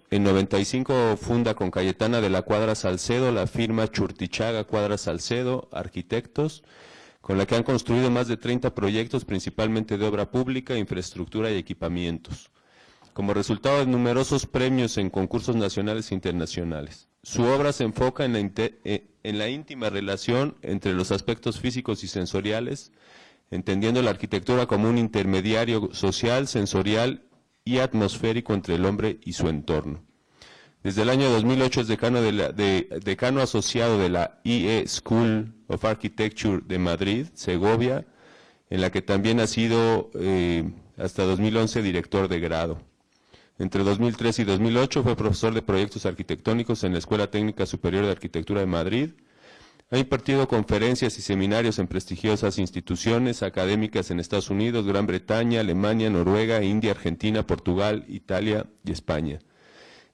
En 95 funda con Cayetana de la Cuadra Salcedo la firma Churtichaga Cuadra Salcedo, arquitectos, con la que han construido más de 30 proyectos, principalmente de obra pública, infraestructura y equipamientos, como resultado de numerosos premios en concursos nacionales e internacionales. Su obra se enfoca en la íntima relación entre los aspectos físicos y sensoriales, entendiendo la arquitectura como un intermediario social, sensorial y atmosférico entre el hombre y su entorno. Desde el año 2008 es decano asociado de la IE School of Architecture de Madrid, Segovia, en la que también ha sido hasta 2011 director de grado. Entre 2003 y 2008 fue profesor de proyectos arquitectónicos en la Escuela Técnica Superior de Arquitectura de Madrid. Ha impartido conferencias y seminarios en prestigiosas instituciones académicas en Estados Unidos, Gran Bretaña, Alemania, Noruega, India, Argentina, Portugal, Italia y España.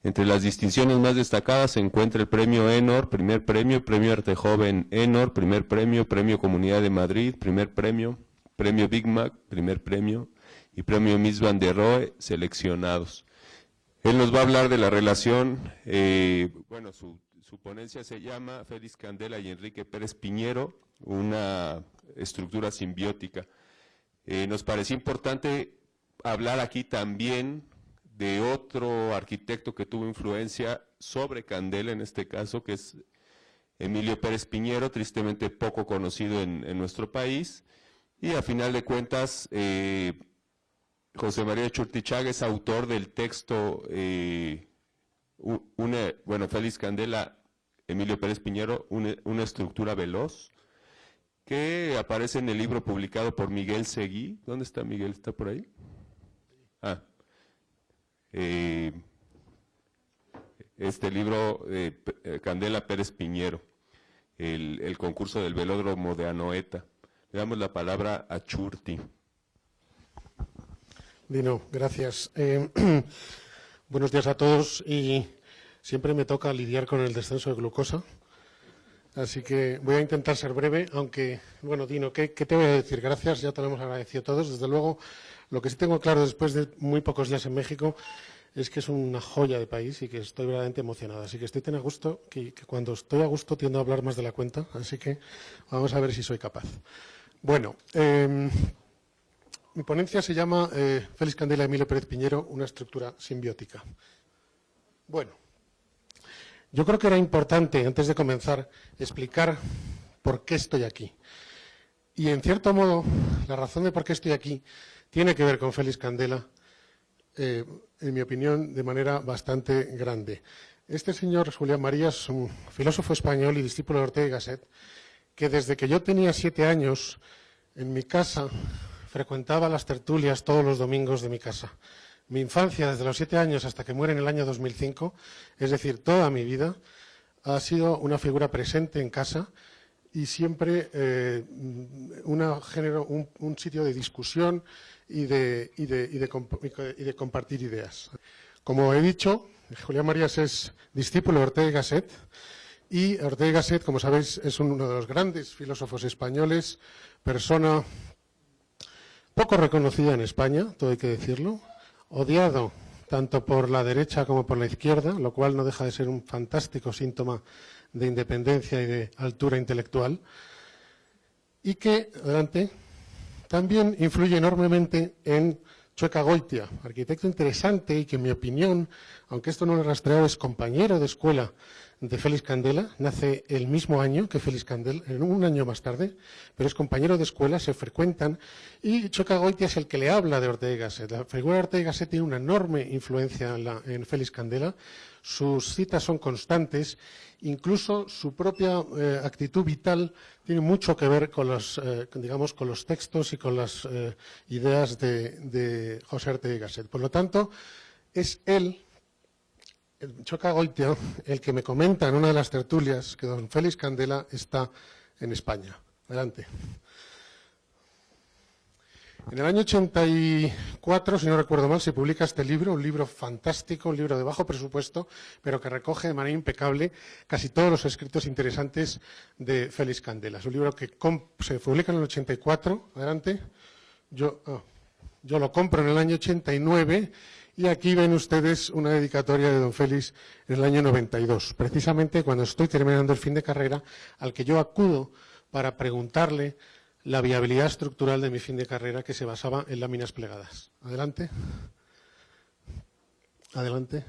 Entre las distinciones más destacadas se encuentra el Premio ENOR, primer premio, Premio Arte Joven ENOR, primer premio, Premio Comunidad de Madrid, primer premio, Premio Big Mac, primer premio y Premio Mies van der Rohe, seleccionados. Él nos va a hablar de la relación, su ponencia se llama Félix Candela y Enrique Pérez Piñero, una estructura simbiótica. Nos pareció importante hablar aquí también de otro arquitecto que tuvo influencia sobre Candela, en este caso, que es Emilio Pérez Piñero, tristemente poco conocido en nuestro país, y a final de cuentas, José María Churtichaga es autor del texto, Félix Candela, Emilio Pérez Piñero, una estructura veloz, que aparece en el libro publicado por Miguel Seguí. ¿Dónde está Miguel? ¿Está por ahí? Este libro, Candela Pérez Piñero, el concurso del velódromo de Anoeta. Le damos la palabra a Churti. Dino, gracias. Buenos días a todos, y siempre me toca lidiar con el descenso de glucosa, así que voy a intentar ser breve, aunque, bueno, Dino, ¿qué te voy a decir? Gracias, ya te lo hemos agradecido todos. Desde luego, lo que sí tengo claro después de muy pocos días en México es que es una joya de país y que estoy verdaderamente emocionado. Así que estoy tan a gusto que cuando estoy a gusto tiendo a hablar más de la cuenta, así que vamos a ver si soy capaz. Bueno, mi ponencia se llama Félix Candela y Emilio Pérez Piñero, una estructura simbiótica. Bueno, yo creo que era importante, antes de comenzar, explicar por qué estoy aquí. Y, en cierto modo, la razón de por qué estoy aquí tiene que ver con Félix Candela, en mi opinión, de manera bastante grande. Este señor, Julián María, es un filósofo español y discípulo de Ortega y Gasset, que desde que yo tenía 7 años, en mi casa, frecuentaba las tertulias todos los domingos de mi casa. Mi infancia, desde los 7 años hasta que muere en el año 2005, es decir, toda mi vida, ha sido una figura presente en casa y siempre un sitio de discusión y de compartir ideas. Como he dicho, Julián Marías es discípulo de Ortega y Gasset, y Ortega y Gasset, como sabéis, es uno de los grandes filósofos españoles, persona poco reconocida en España, todo hay que decirlo, odiado tanto por la derecha como por la izquierda, lo cual no deja de ser un fantástico síntoma de independencia y de altura intelectual, y que, adelante, también influye enormemente en Chueca Goitia, arquitecto interesante y que, en mi opinión, aunque esto no lo he rastreado, es compañero de escuela de Félix Candela, nace el mismo año que Félix Candela, un año más tarde, pero es compañero de escuela, se frecuentan, y Chueca Goitia es el que le habla de Ortega y Gasset. La figura de Ortega y Gasset tiene una enorme influencia en Félix Candela, sus citas son constantes, incluso su propia actitud vital tiene mucho que ver con los, con los textos y con las ideas de José Ortega y Gasset. Por lo tanto, es él, Chueca Goitia, el que me comenta en una de las tertulias que don Félix Candela está en España. Adelante. En el año 84, si no recuerdo mal, se publica este libro, un libro fantástico, un libro de bajo presupuesto, pero que recoge de manera impecable casi todos los escritos interesantes de Félix Candela. Es un libro que se publica en el 84, adelante. Yo lo compro en el año 89 Y aquí ven ustedes una dedicatoria de don Félix en el año 92, precisamente cuando estoy terminando el fin de carrera, al que yo acudo para preguntarle la viabilidad estructural de mi fin de carrera, que se basaba en láminas plegadas. Adelante. Adelante.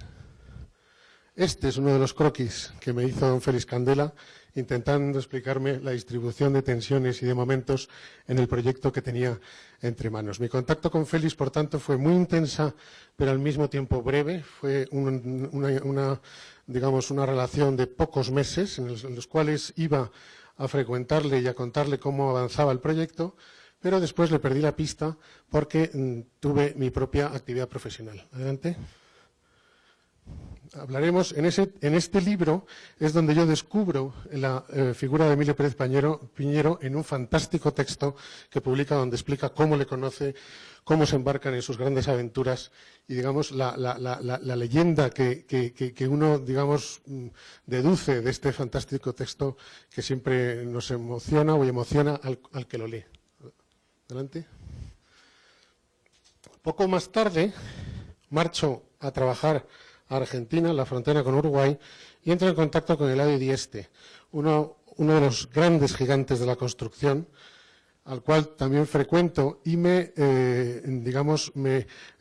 Este es uno de los croquis que me hizo don Félix Candela, intentando explicarme la distribución de tensiones y de momentos en el proyecto que tenía entre manos. Mi contacto con Félix, por tanto, fue muy intensa, pero al mismo tiempo breve. Fue digamos, una relación de pocos meses en los cuales iba a frecuentarle y a contarle cómo avanzaba el proyecto, pero después le perdí la pista porque tuve mi propia actividad profesional. Adelante. Hablaremos, en este libro es donde yo descubro la figura de Emilio Pérez Piñero en un fantástico texto que publica donde explica cómo le conoce, cómo se embarcan en sus grandes aventuras y, digamos, la leyenda que uno, digamos, deduce de este fantástico texto que siempre nos emociona o emociona al que lo lee. Adelante. Poco más tarde marcho a trabajar a Argentina, en la frontera con Uruguay, y entro en contacto con Eladio Dieste, uno de los grandes gigantes de la construcción, al cual también frecuento y me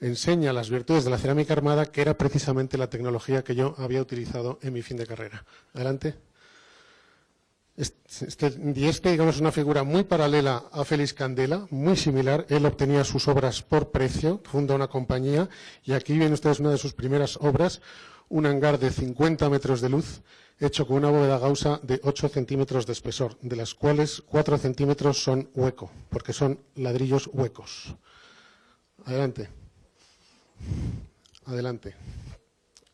enseña las virtudes de la cerámica armada, que era precisamente la tecnología que yo había utilizado en mi fin de carrera. Adelante. Dieste, digamos, es una figura muy paralela a Félix Candela, muy similar. Él obtenía sus obras por precio, funda una compañía, y aquí ven ustedes una de sus primeras obras, un hangar de 50 metros de luz, hecho con una bóveda gaussa de 8 centímetros de espesor, de las cuales 4 centímetros son hueco, porque son ladrillos huecos. Adelante. Adelante.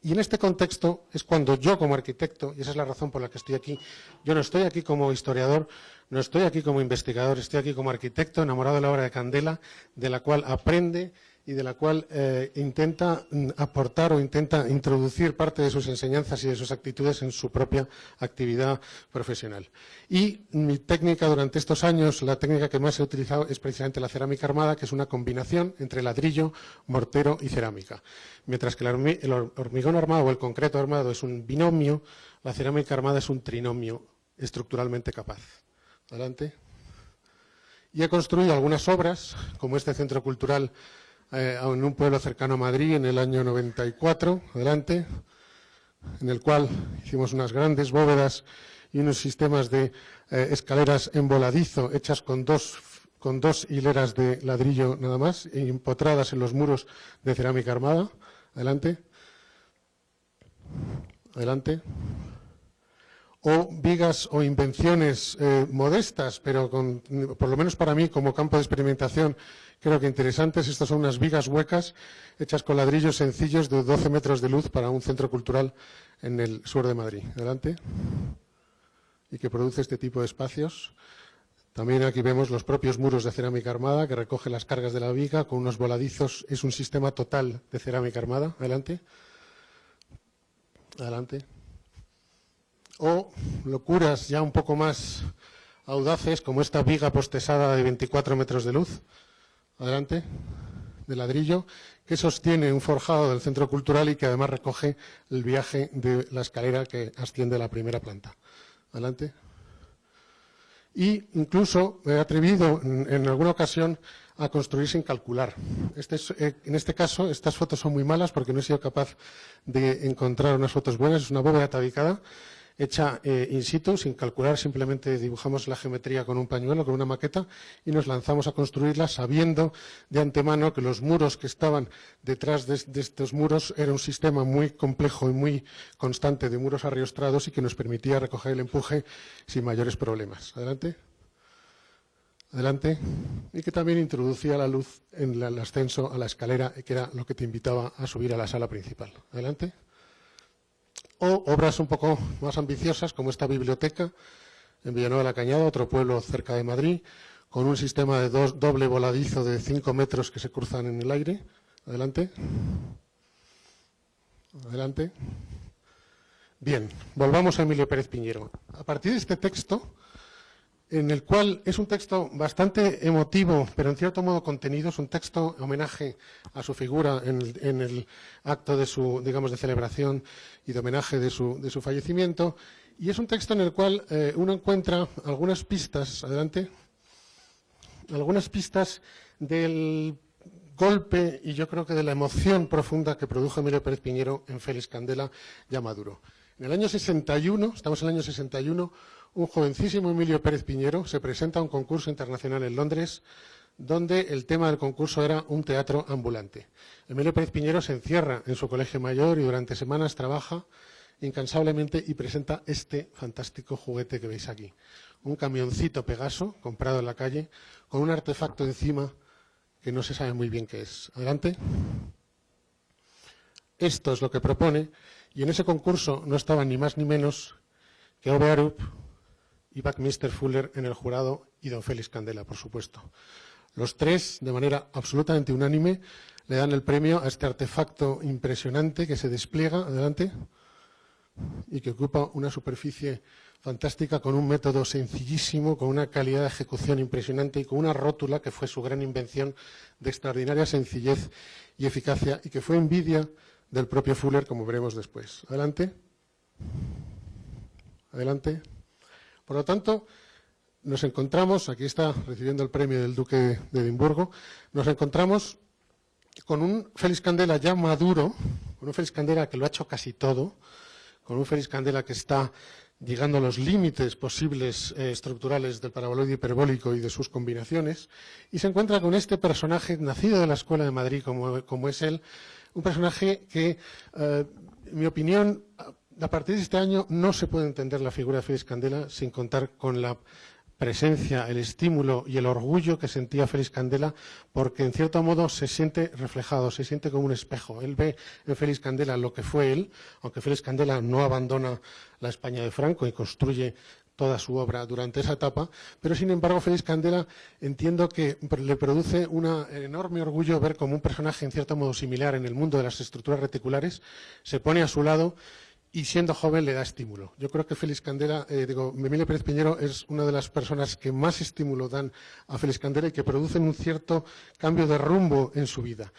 Y en este contexto es cuando yo, como arquitecto, y esa es la razón por la que estoy aquí, yo no estoy aquí como historiador, no estoy aquí como investigador, estoy aquí como arquitecto enamorado de la obra de Candela, de la cual aprende y de la cual intenta aportar o intenta introducir parte de sus enseñanzas y de sus actitudes en su propia actividad profesional. Y mi técnica durante estos años, la técnica que más he utilizado es precisamente la cerámica armada, que es una combinación entre ladrillo, mortero y cerámica. Mientras que el hormigón armado o el concreto armado es un binomio, la cerámica armada es un trinomio estructuralmente capaz. Adelante. Y he construido algunas obras, como este centro cultural en un pueblo cercano a Madrid en el año 94, adelante, en el cual hicimos unas grandes bóvedas y unos sistemas de escaleras en voladizo hechas con dos hileras de ladrillo nada más, e empotradas en los muros de cerámica armada. Adelante. Adelante. O vigas o invenciones modestas, pero por lo menos para mí, como campo de experimentación, creo que interesantes. Estas son unas vigas huecas hechas con ladrillos sencillos de 12 metros de luz para un centro cultural en el sur de Madrid. Adelante. Y que produce este tipo de espacios. También aquí vemos los propios muros de cerámica armada que recogen las cargas de la viga con unos voladizos. Es un sistema total de cerámica armada. Adelante. Adelante. O locuras ya un poco más audaces, como esta viga postesada de 24 metros de luz, adelante, de ladrillo, que sostiene un forjado del centro cultural y que además recoge el viaje de la escalera que asciende a la primera planta. Adelante. Y incluso me he atrevido en alguna ocasión a construir sin calcular. En este caso, estas fotos son muy malas porque no he sido capaz de encontrar unas fotos buenas. Es una bóveda tabicada hecha in situ, sin calcular, simplemente dibujamos la geometría con un pañuelo, con una maqueta, y nos lanzamos a construirla sabiendo de antemano que los muros que estaban detrás de estos muros era un sistema muy complejo y muy constante de muros arriostrados y que nos permitía recoger el empuje sin mayores problemas. Adelante. Adelante. Y que también introducía la luz en el ascenso a la escalera, que era lo que te invitaba a subir a la sala principal. Adelante. O obras un poco más ambiciosas, como esta biblioteca en Villanueva de la Cañada, otro pueblo cerca de Madrid, con un sistema de doble voladizo de 5 metros que se cruzan en el aire. Adelante. Adelante. Bien, volvamos a Emilio Pérez Piñero. A partir de este texto, en el cual es un texto bastante emotivo, pero en cierto modo contenido. Es un texto homenaje a su figura en el acto de su, digamos, de celebración y de homenaje de su fallecimiento. Y es un texto en el cual uno encuentra algunas pistas, adelante, algunas pistas del golpe y yo creo que de la emoción profunda que produjo Emilio Pérez Piñero en Félix Candela ya maduro. En el año 61, estamos en el año 61, un jovencísimo Emilio Pérez Piñero se presenta a un concurso internacional en Londres, donde el tema del concurso era un teatro ambulante. Emilio Pérez Piñero se encierra en su colegio mayor y durante semanas trabaja incansablemente y presenta este fantástico juguete que veis aquí. Un camioncito Pegaso, comprado en la calle, con un artefacto encima que no se sabe muy bien qué es. Adelante. Esto es lo que propone, y en ese concurso no estaban ni más ni menos que Ove Arup y Buckminster Fuller en el jurado y don Félix Candela, por supuesto. Los tres, de manera absolutamente unánime, le dan el premio a este artefacto impresionante que se despliega, adelante, y que ocupa una superficie fantástica con un método sencillísimo, con una calidad de ejecución impresionante y con una rótula que fue su gran invención de extraordinaria sencillez y eficacia y que fue envidia del propio Fuller, como veremos después. Adelante. Adelante. Por lo tanto, nos encontramos, aquí está recibiendo el premio del Duque de Edimburgo, nos encontramos con un Félix Candela ya maduro, con un Félix Candela que lo ha hecho casi todo, con un Félix Candela que está llegando a los límites posibles estructurales del paraboloide hiperbólico y de sus combinaciones, y se encuentra con este personaje nacido de la Escuela de Madrid, como es él, un personaje que, en mi opinión, a partir de este año no se puede entender la figura de Félix Candela sin contar con la presencia, el estímulo y el orgullo que sentía Félix Candela, porque en cierto modo se siente reflejado, se siente como un espejo. Él ve en Félix Candela lo que fue él, aunque Félix Candela no abandona la España de Franco y construye toda su obra durante esa etapa, pero sin embargo Félix Candela entiendo que le produce un enorme orgullo ver como un personaje en cierto modo similar en el mundo de las estructuras reticulares se pone a su lado y siendo joven le da estímulo. Yo creo que Félix Candela, Emilio Pérez Piñero es una de las personas que más estímulo dan a Félix Candela y que producen un cierto cambio de rumbo en su vida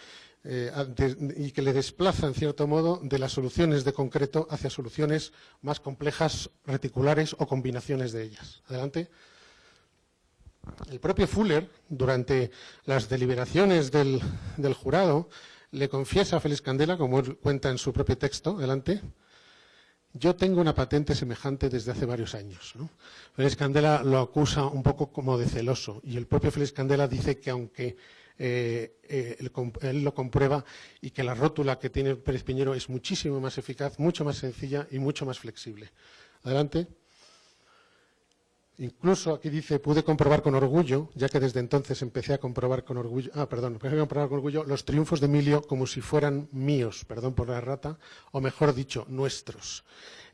y que le desplaza, en cierto modo, de las soluciones de concreto hacia soluciones más complejas, reticulares o combinaciones de ellas. Adelante. El propio Fuller, durante las deliberaciones del jurado, le confiesa a Félix Candela, como él cuenta en su propio texto, adelante, yo tengo una patente semejante desde hace varios años, ¿no? Félix Candela lo acusa un poco como de celoso y el propio Félix Candela dice que aunque él lo comprueba y que la rótula que tiene Pérez Piñero es muchísimo más eficaz, mucho más sencilla y mucho más flexible. Adelante. Incluso aquí dice, pude comprobar con orgullo, ya que desde entonces empecé a comprobar con orgullo, los triunfos de Emilio como si fueran míos, perdón por la errata, o mejor dicho, nuestros.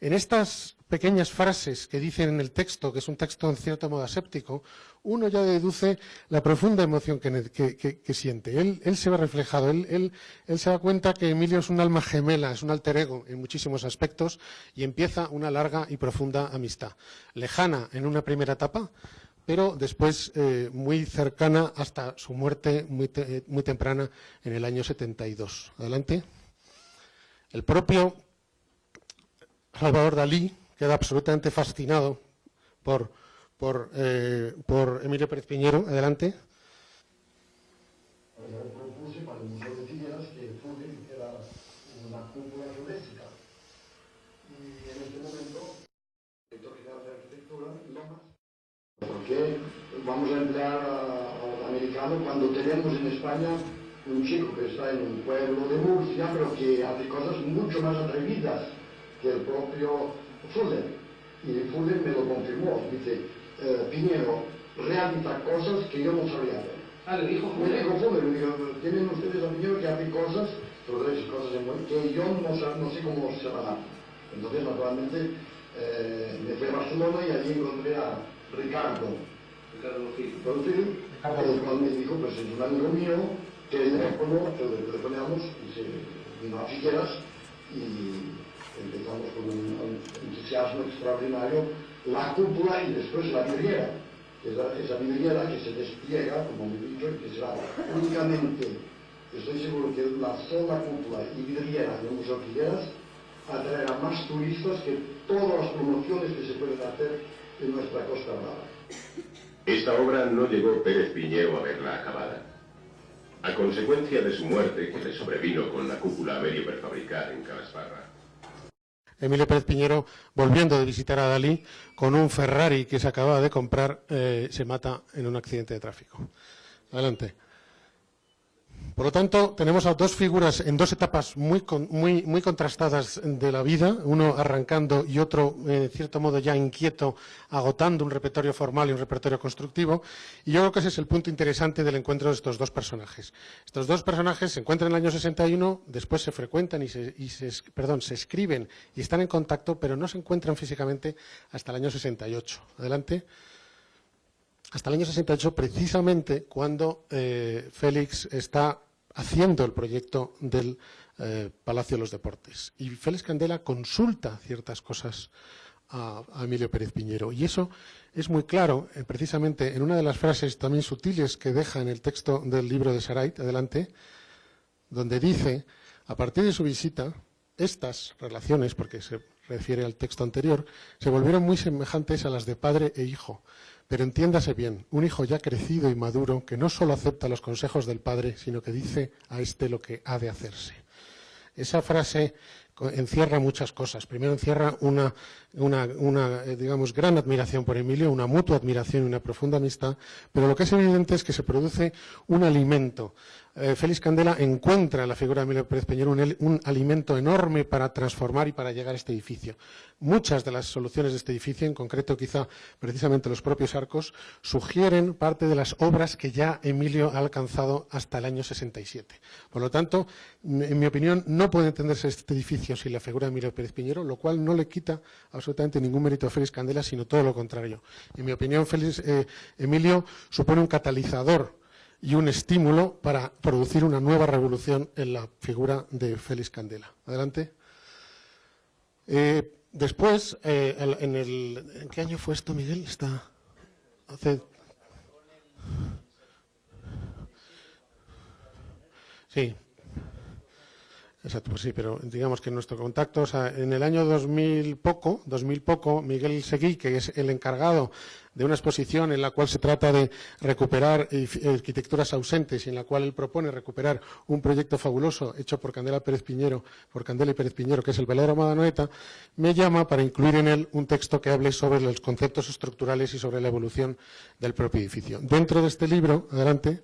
En estas pequeñas frases que dicen en el texto, que es un texto en cierto modo aséptico, uno ya deduce la profunda emoción que siente. Él se ve reflejado, él se da cuenta que Emilio es un alma gemela, es un alter ego en muchísimos aspectos y empieza una larga y profunda amistad. Lejana en una primera etapa, pero después muy cercana hasta su muerte muy temprana en el año 72. Adelante. El propio Salvador Dalí queda absolutamente fascinado por Emilio Pérez Piñero. Adelante. Yo propuse para el Museo de Figueras que el Fuller era una cúpula geodésica. Y en este momento, el director general de arquitectura, Lomas, ¿por qué vamos a emplear al americano cuando tenemos en España un chico que está en un pueblo de Murcia, pero que hace cosas mucho más atrevidas que el propio Fuller? Y Fuller me lo confirmó, dice, Piñero realiza cosas que yo no sabía hacer. Le dijo Me dijo Fuller, me dijo, tienen ustedes a Piñero que hace cosas, sobre esas cosas que yo no sé cómo se van a hacer. Entonces, naturalmente, me fui a Barcelona y allí encontré a Ricardo Gil, el cual me dijo, pues es un amigo mío, que el teléfono, telefonamos y se vino a Figueras y empezamos con un entusiasmo extraordinario la cúpula y después la vidriera. esa vidriera que se despliega, como me he dicho, y que será únicamente, estoy seguro que la sola cúpula y vidriera del Museo Figueras atraerá más turistas que todas las promociones que se pueden hacer en nuestra Costa Brava. Esta obra no llegó Pérez Piñero a verla acabada. A consecuencia de su muerte, que le sobrevino con la cúpula a medio prefabricar en Calasparra. Emilio Pérez Piñero, volviendo de visitar a Dalí, con un Ferrari que se acababa de comprar, se mata en un accidente de tráfico. Adelante. Por lo tanto, tenemos a dos figuras en dos etapas muy contrastadas de la vida, uno arrancando y otro, en cierto modo, ya inquieto, agotando un repertorio formal y un repertorio constructivo. Y yo creo que ese es el punto interesante del encuentro de estos dos personajes. Estos dos personajes se encuentran en el año 61, después se frecuentan se escriben y están en contacto, pero no se encuentran físicamente hasta el año 68. Adelante. Hasta el año 68, precisamente cuando Félix está haciendo el proyecto del Palacio de los Deportes. Y Félix Candela consulta ciertas cosas a Emilio Pérez Piñero. Y eso es muy claro, precisamente en una de las frases también sutiles que deja en el texto del libro de Sarait, adelante, donde dice, a partir de su visita, estas relaciones, porque se refiere al texto anterior, se volvieron muy semejantes a las de padre e hijo. Pero entiéndase bien, un hijo ya crecido y maduro que no solo acepta los consejos del padre, sino que dice a éste lo que ha de hacerse. Esa frase encierra muchas cosas. Primero encierra una digamos, gran admiración por Emilio, una mutua admiración y una profunda amistad, pero lo que es evidente es que se produce un alimento. Félix Candela encuentra en la figura de Emilio Pérez Piñero un alimento enorme para transformar y para llegar a este edificio. Muchas de las soluciones de este edificio, en concreto quizá precisamente los propios arcos, sugieren parte de las obras que ya Emilio ha alcanzado hasta el año 67. Por lo tanto, en mi opinión, no puede entenderse este edificio sin la figura de Emilio Pérez Piñero, lo cual no le quita absolutamente ningún mérito a Félix Candela, sino todo lo contrario. En mi opinión, Emilio supone un catalizador y un estímulo para producir una nueva revolución en la figura de Félix Candela. Adelante. Después, ¿en qué año fue esto, Miguel? Sí. Exacto, pues sí, pero digamos que nuestro contacto, o sea, en el año 2000 poco, Miguel Seguí, que es el encargado de una exposición en la cual se trata de recuperar arquitecturas ausentes y en la cual él propone recuperar un proyecto fabuloso hecho por Candela y Pérez Piñero, que es el Velódromo de Anoeta, me llama para incluir en él un texto que hable sobre los conceptos estructurales y sobre la evolución del propio edificio. Dentro de este libro, adelante,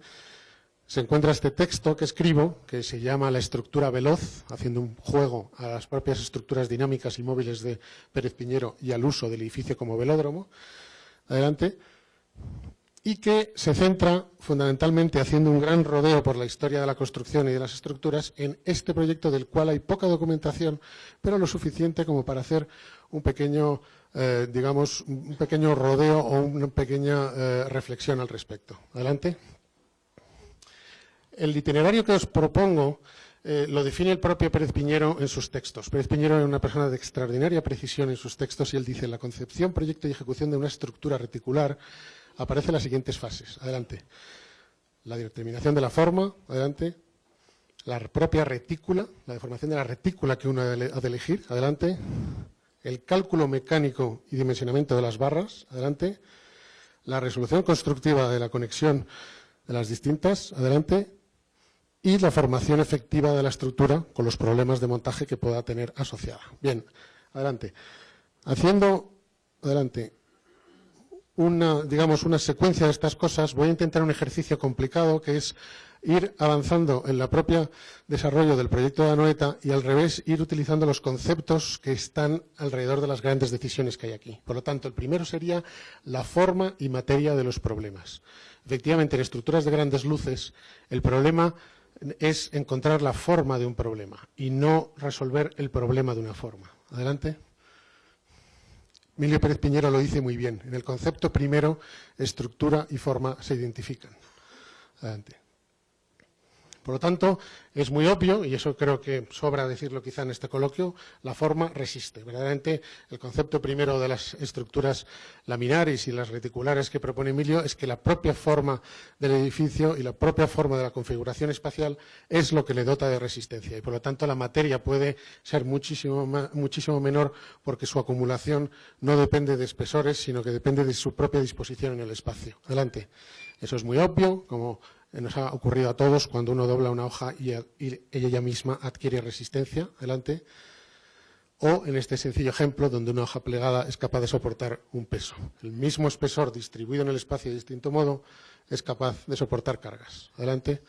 se encuentra este texto que escribo, que se llama La estructura veloz, haciendo un juego a las propias estructuras dinámicas y móviles de Pérez Piñero y al uso del edificio como velódromo. Adelante. Y que se centra fundamentalmente, haciendo un gran rodeo por la historia de la construcción y de las estructuras, en este proyecto del cual hay poca documentación, pero lo suficiente como para hacer un pequeño, digamos, un pequeño rodeo o una pequeña reflexión al respecto. Adelante. El itinerario que os propongo lo define el propio Pérez Piñero en sus textos. Pérez Piñero era una persona de extraordinaria precisión en sus textos y él dice: la concepción, proyecto y ejecución de una estructura reticular aparece en las siguientes fases. Adelante. La determinación de la forma. Adelante. La propia retícula, la deformación de la retícula que uno ha de elegir. Adelante. El cálculo mecánico y dimensionamiento de las barras. Adelante. La resolución constructiva de la conexión de las distintas. Adelante. Y la formación efectiva de la estructura con los problemas de montaje que pueda tener asociada. Bien, adelante. Haciendo, adelante, una secuencia de estas cosas, voy a intentar un ejercicio complicado que es ir avanzando en la propia desarrollo del proyecto de Anoeta y al revés ir utilizando los conceptos que están alrededor de las grandes decisiones que hay aquí. Por lo tanto, el primero sería la forma y materia de los problemas. Efectivamente, en estructuras de grandes luces, el problema es encontrar la forma de un problema y no resolver el problema de una forma. Adelante. Emilio Pérez Piñero lo dice muy bien. En el concepto primero, estructura y forma se identifican. Adelante. Por lo tanto, es muy obvio, y eso creo que sobra decirlo quizá en este coloquio, la forma resiste. Verdaderamente, el concepto primero de las estructuras laminares y las reticulares que propone Emilio es que la propia forma del edificio y la propia forma de la configuración espacial es lo que le dota de resistencia. Y por lo tanto, la materia puede ser muchísimo menor porque su acumulación no depende de espesores, sino que depende de su propia disposición en el espacio. Adelante. Eso es muy obvio, como nos ha ocurrido a todos cuando uno dobla una hoja y ella misma adquiere resistencia. Adelante. O en este sencillo ejemplo, donde una hoja plegada es capaz de soportar un peso. El mismo espesor distribuido en el espacio de distinto modo es capaz de soportar cargas. Adelante.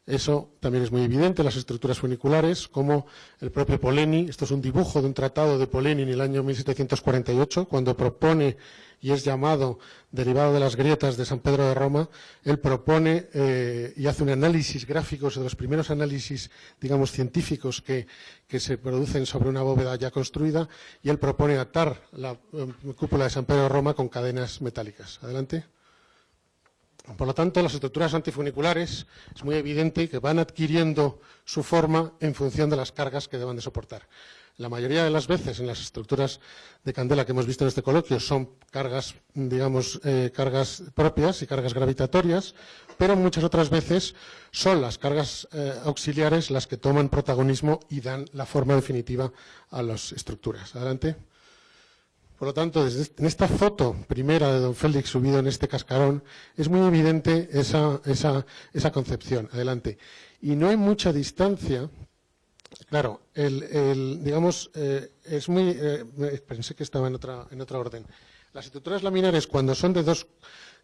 Eso también es muy evidente en las estructuras funiculares, como el propio Polenyi. Esto es un dibujo de un tratado de Polenyi en el año 1748, cuando propone, y es llamado derivado de las grietas de San Pedro de Roma, él propone y hace un análisis gráfico, de los primeros análisis, digamos, científicos que se producen sobre una bóveda ya construida, y él propone atar la cúpula de San Pedro de Roma con cadenas metálicas. Adelante. Por lo tanto, las estructuras antifuniculares es muy evidente que van adquiriendo su forma en función de las cargas que deban de soportar. La mayoría de las veces en las estructuras de candela que hemos visto en este coloquio son cargas, digamos, cargas propias y cargas gravitatorias, pero muchas otras veces son las cargas auxiliares las que toman protagonismo y dan la forma definitiva a las estructuras. Adelante. Por lo tanto, en esta foto primera de don Félix subido en este cascarón, es muy evidente esa concepción. Adelante. Y no hay mucha distancia. Claro, digamos, es muy... pensé que estaba en otra orden. Las estructuras laminares, cuando son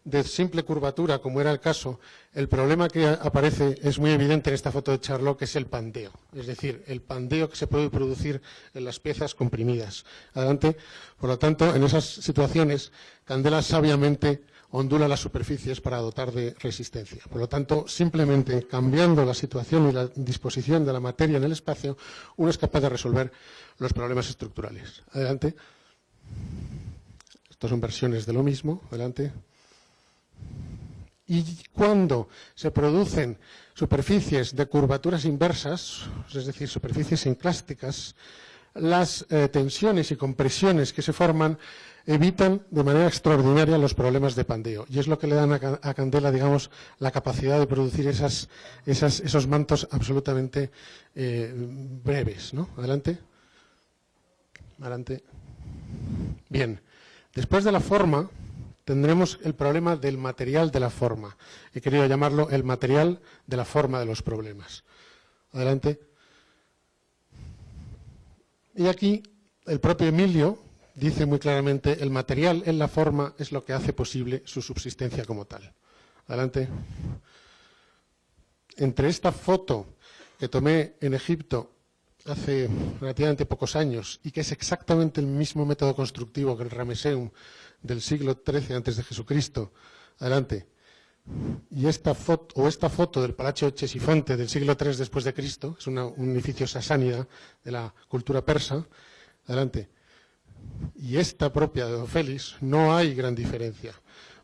de simple curvatura, como era el caso, el problema que aparece es muy evidente en esta foto de Charlot, que es el pandeo. Es decir, el pandeo que se puede producir en las piezas comprimidas. Adelante. Por lo tanto, en esas situaciones, Candela sabiamente ondula las superficies para dotar de resistencia. Por lo tanto, simplemente cambiando la situación y la disposición de la materia en el espacio, uno es capaz de resolver los problemas estructurales. Adelante. Estas son versiones de lo mismo. Adelante. Y cuando se producen superficies de curvaturas inversas, es decir, superficies enclásticas, las tensiones y compresiones que se forman evitan de manera extraordinaria los problemas de pandeo. Y es lo que le dan a Candela, digamos, la capacidad de producir esos mantos absolutamente breves, ¿no? Adelante. Adelante. Bien. Después de la forma, tendremos el problema del material de la forma. He querido llamarlo el material de la forma de los problemas. Adelante. Y aquí el propio Emilio dice muy claramente, el material en la forma es lo que hace posible su subsistencia como tal. Adelante. Entre esta foto que tomé en Egipto hace relativamente pocos años y que es exactamente el mismo método constructivo que el Rameseum del siglo XIII a.C., adelante, y esta foto del Palacio Ctesifonte del siglo III después de Cristo, es un edificio sasánida de la cultura persa, adelante, y esta propia de don Félix, no hay gran diferencia.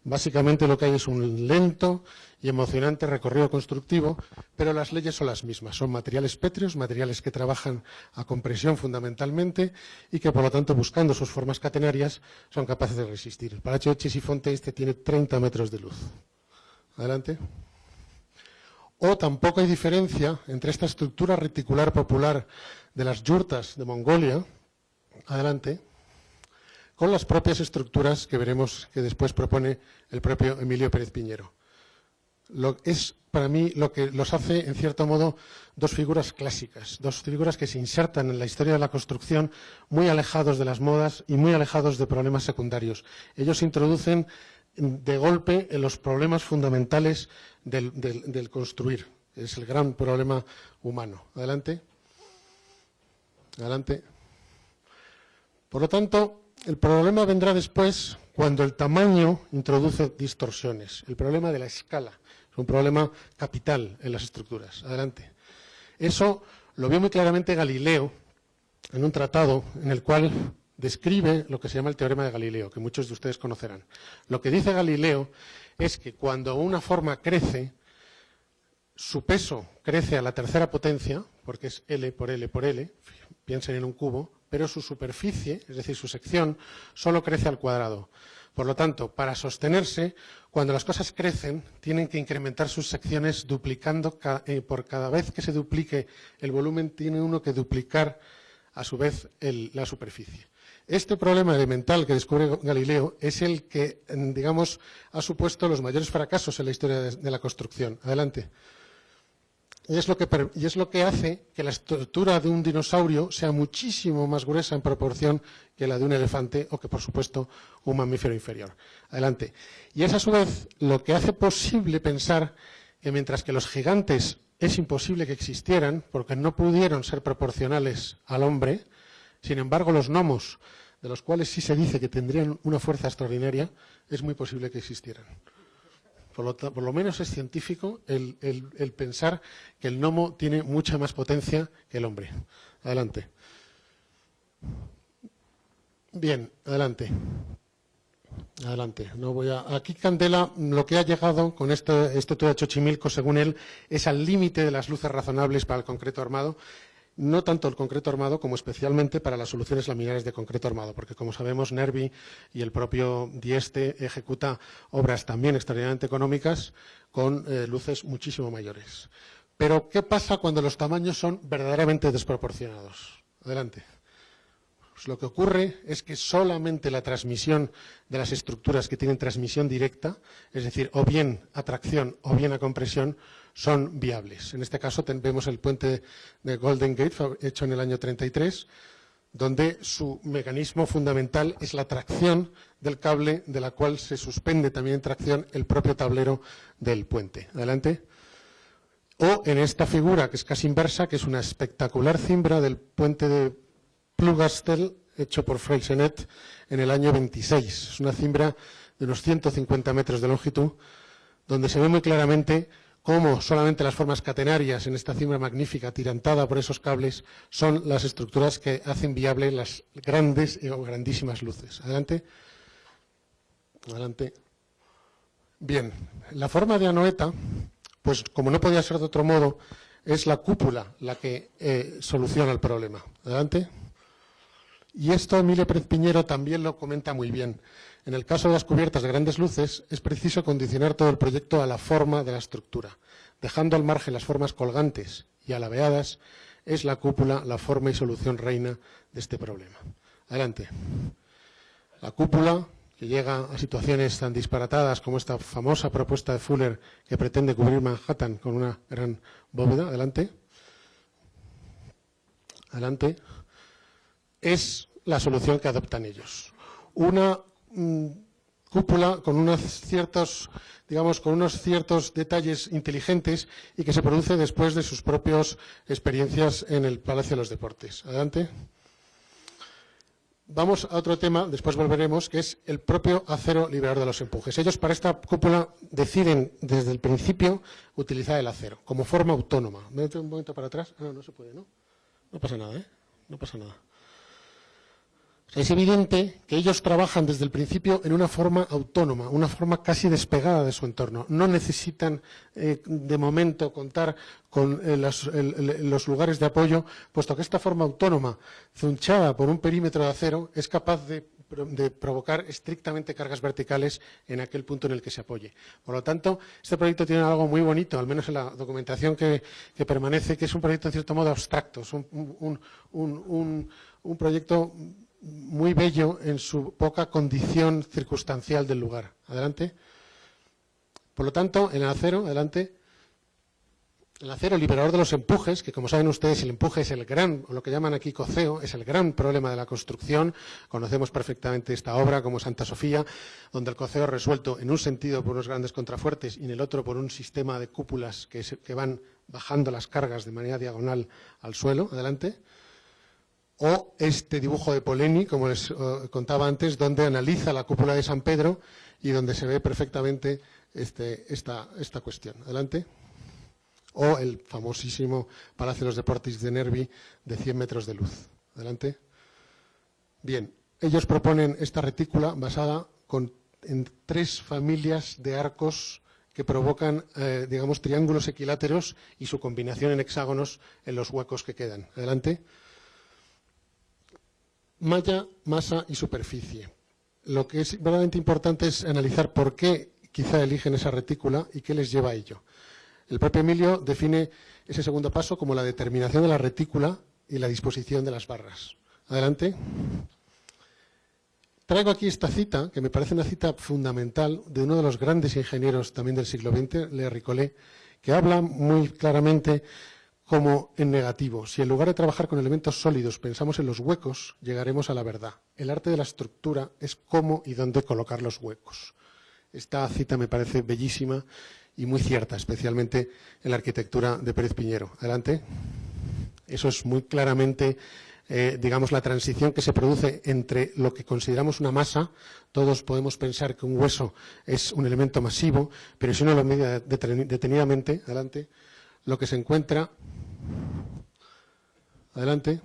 Básicamente lo que hay es un lento y emocionante recorrido constructivo, pero las leyes son las mismas. Son materiales pétreos, materiales que trabajan a compresión fundamentalmente y que, por lo tanto, buscando sus formas catenarias, son capaces de resistir. El Palacio de Ctesifonte tiene 30 metros de luz. Adelante. O tampoco hay diferencia entre esta estructura reticular popular de las yurtas de Mongolia, adelante, con las propias estructuras que veremos que después propone el propio Emilio Pérez Piñero. Es para mí lo que los hace, en cierto modo, dos figuras clásicas, dos figuras que se insertan en la historia de la construcción muy alejados de las modas y muy alejados de problemas secundarios. Ellos introducen de golpe en los problemas fundamentales del construir. Es el gran problema humano. Adelante. Adelante. Por lo tanto, el problema vendrá después cuando el tamaño introduce distorsiones. El problema de la escala es un problema capital en las estructuras. Adelante. Eso lo vio muy claramente Galileo en un tratado en el cual describe lo que se llama el teorema de Galileo, que muchos de ustedes conocerán. Lo que dice Galileo es que cuando una forma crece, su peso crece a la tercera potencia, porque es L por L por L, piensen en un cubo, pero su superficie, es decir, su sección, solo crece al cuadrado. Por lo tanto, para sostenerse, cuando las cosas crecen, tienen que incrementar sus secciones duplicando, por cada vez que se duplique el volumen, tiene uno que duplicar a su vez la superficie. Este problema elemental que descubre Galileo es el que, digamos, ha supuesto los mayores fracasos en la historia de la construcción. Adelante. Y es lo que hace que la estructura de un dinosaurio sea muchísimo más gruesa en proporción que la de un elefante o que, por supuesto, un mamífero inferior. Adelante. Y es a su vez lo que hace posible pensar que mientras que los gigantes es imposible que existieran porque no pudieron ser proporcionales al hombre, sin embargo los gnomos, de los cuales sí se dice que tendrían una fuerza extraordinaria, es muy posible que existieran. Por lo menos es científico el pensar que el gnomo tiene mucha más potencia que el hombre. Adelante. Bien, adelante. Adelante. Aquí Candela lo que ha llegado con este estudio de Xochimilco, según él, es al límite de las luces razonables para el concreto armado. No tanto el concreto armado como especialmente para las soluciones laminares de concreto armado, porque como sabemos Nervi y el propio Dieste ejecuta obras también extraordinariamente económicas con luces muchísimo mayores. Pero ¿qué pasa cuando los tamaños son verdaderamente desproporcionados? Adelante. Pues lo que ocurre es que solamente la transmisión de las estructuras que tienen transmisión directa, es decir, o bien a tracción o bien a compresión, son viables. En este caso vemos el puente de Golden Gate, hecho en el año 33, donde su mecanismo fundamental es la tracción del cable, de la cual se suspende también en tracción el propio tablero del puente. Adelante. O en esta figura, que es casi inversa, que es una espectacular cimbra del puente de Plougastel, hecho por Freysenet en el año 26. Es una cimbra de unos 150 metros de longitud, donde se ve muy claramente cómo solamente las formas catenarias en esta cimbra magnífica, tirantada por esos cables, son las estructuras que hacen viable las grandes o grandísimas luces. Adelante. Adelante. Bien, la forma de Anoeta, pues como no podía ser de otro modo, es la cúpula la que soluciona el problema. Adelante. Y esto Emilio Pérez Piñero también lo comenta muy bien. En el caso de las cubiertas de grandes luces, es preciso condicionar todo el proyecto a la forma de la estructura. Dejando al margen las formas colgantes y alabeadas, es la cúpula la forma y solución reina de este problema. Adelante. La cúpula, que llega a situaciones tan disparatadas como esta famosa propuesta de Fuller que pretende cubrir Manhattan con una gran bóveda. Adelante. Adelante. Es la solución que adoptan ellos. Una cúpula con unos ciertos, digamos, con unos ciertos detalles inteligentes y que se produce después de sus propias experiencias en el Palacio de los Deportes. Adelante. Vamos a otro tema, después volveremos, que es el propio acero liberador de los empujes. Ellos para esta cúpula deciden desde el principio utilizar el acero como forma autónoma. ¿Me meto un momento para atrás? No, no se puede, ¿no? No pasa nada, ¿eh? No pasa nada. Es evidente que ellos trabajan desde el principio en una forma autónoma, una forma casi despegada de su entorno. No necesitan, de momento, contar con los lugares de apoyo, puesto que esta forma autónoma, zunchada por un perímetro de acero, es capaz de provocar estrictamente cargas verticales en aquel punto en el que se apoye. Por lo tanto, este proyecto tiene algo muy bonito, al menos en la documentación que permanece, que es un proyecto en cierto modo abstracto, es un proyecto muy bello en su poca condición circunstancial del lugar. Adelante. Por lo tanto, en el acero, adelante, el acero liberador de los empujes, que como saben ustedes, el empuje es el gran, o lo que llaman aquí coceo, es el gran problema de la construcción. Conocemos perfectamente esta obra como Santa Sofía, donde el coceo es resuelto en un sentido por unos grandes contrafuertes y en el otro por un sistema de cúpulas que van bajando las cargas de manera diagonal al suelo. Adelante. O este dibujo de Polenyi, como les contaba antes, donde analiza la cúpula de San Pedro y donde se ve perfectamente esta cuestión. Adelante. O el famosísimo Palacio de los Deportes de Nervi de 100 metros de luz. Adelante. Bien, ellos proponen esta retícula basada en 3 familias de arcos que provocan, digamos, triángulos equiláteros y su combinación en hexágonos en los huecos que quedan. Adelante. Malla, masa y superficie. Lo que es verdaderamente importante es analizar por qué quizá eligen esa retícula y qué les lleva a ello. El propio Emilio define ese segundo paso como la determinación de la retícula y la disposición de las barras. Adelante. Traigo aquí esta cita, que me parece una cita fundamental de uno de los grandes ingenieros también del siglo XX, Le Ricolet, que habla muy claramente como en negativo. Si en lugar de trabajar con elementos sólidos pensamos en los huecos, llegaremos a la verdad. El arte de la estructura es cómo y dónde colocar los huecos. Esta cita me parece bellísima y muy cierta, especialmente en la arquitectura de Pérez Piñero. Adelante. Eso es muy claramente, digamos, la transición que se produce entre lo que consideramos una masa. Todos podemos pensar que un hueso es un elemento masivo, pero si uno lo mide detenidamente, adelante, lo que se encuentra, adelante,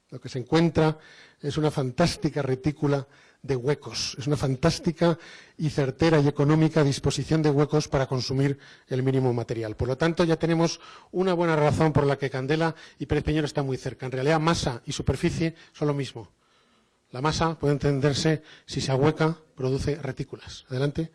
lo que se encuentra es una fantástica retícula de huecos, es una fantástica y certera y económica disposición de huecos para consumir el mínimo material. Por lo tanto, ya tenemos una buena razón por la que Candela y Pérez Piñero están muy cerca. En realidad, masa y superficie son lo mismo. La masa puede entenderse, si se ahueca, produce retículas. Adelante.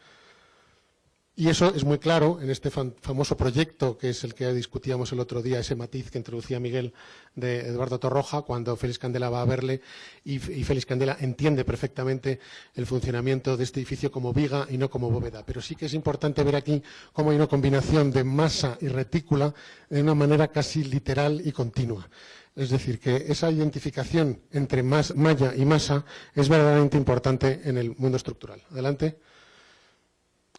Y eso es muy claro en este famoso proyecto, que es el que discutíamos el otro día, ese matiz que introducía Miguel de Eduardo Torroja, cuando Félix Candela va a verle y Félix Candela entiende perfectamente el funcionamiento de este edificio como viga y no como bóveda. Pero sí que es importante ver aquí cómo hay una combinación de masa y retícula de una manera casi literal y continua. Es decir, que esa identificación entre malla y masa es verdaderamente importante en el mundo estructural. Adelante.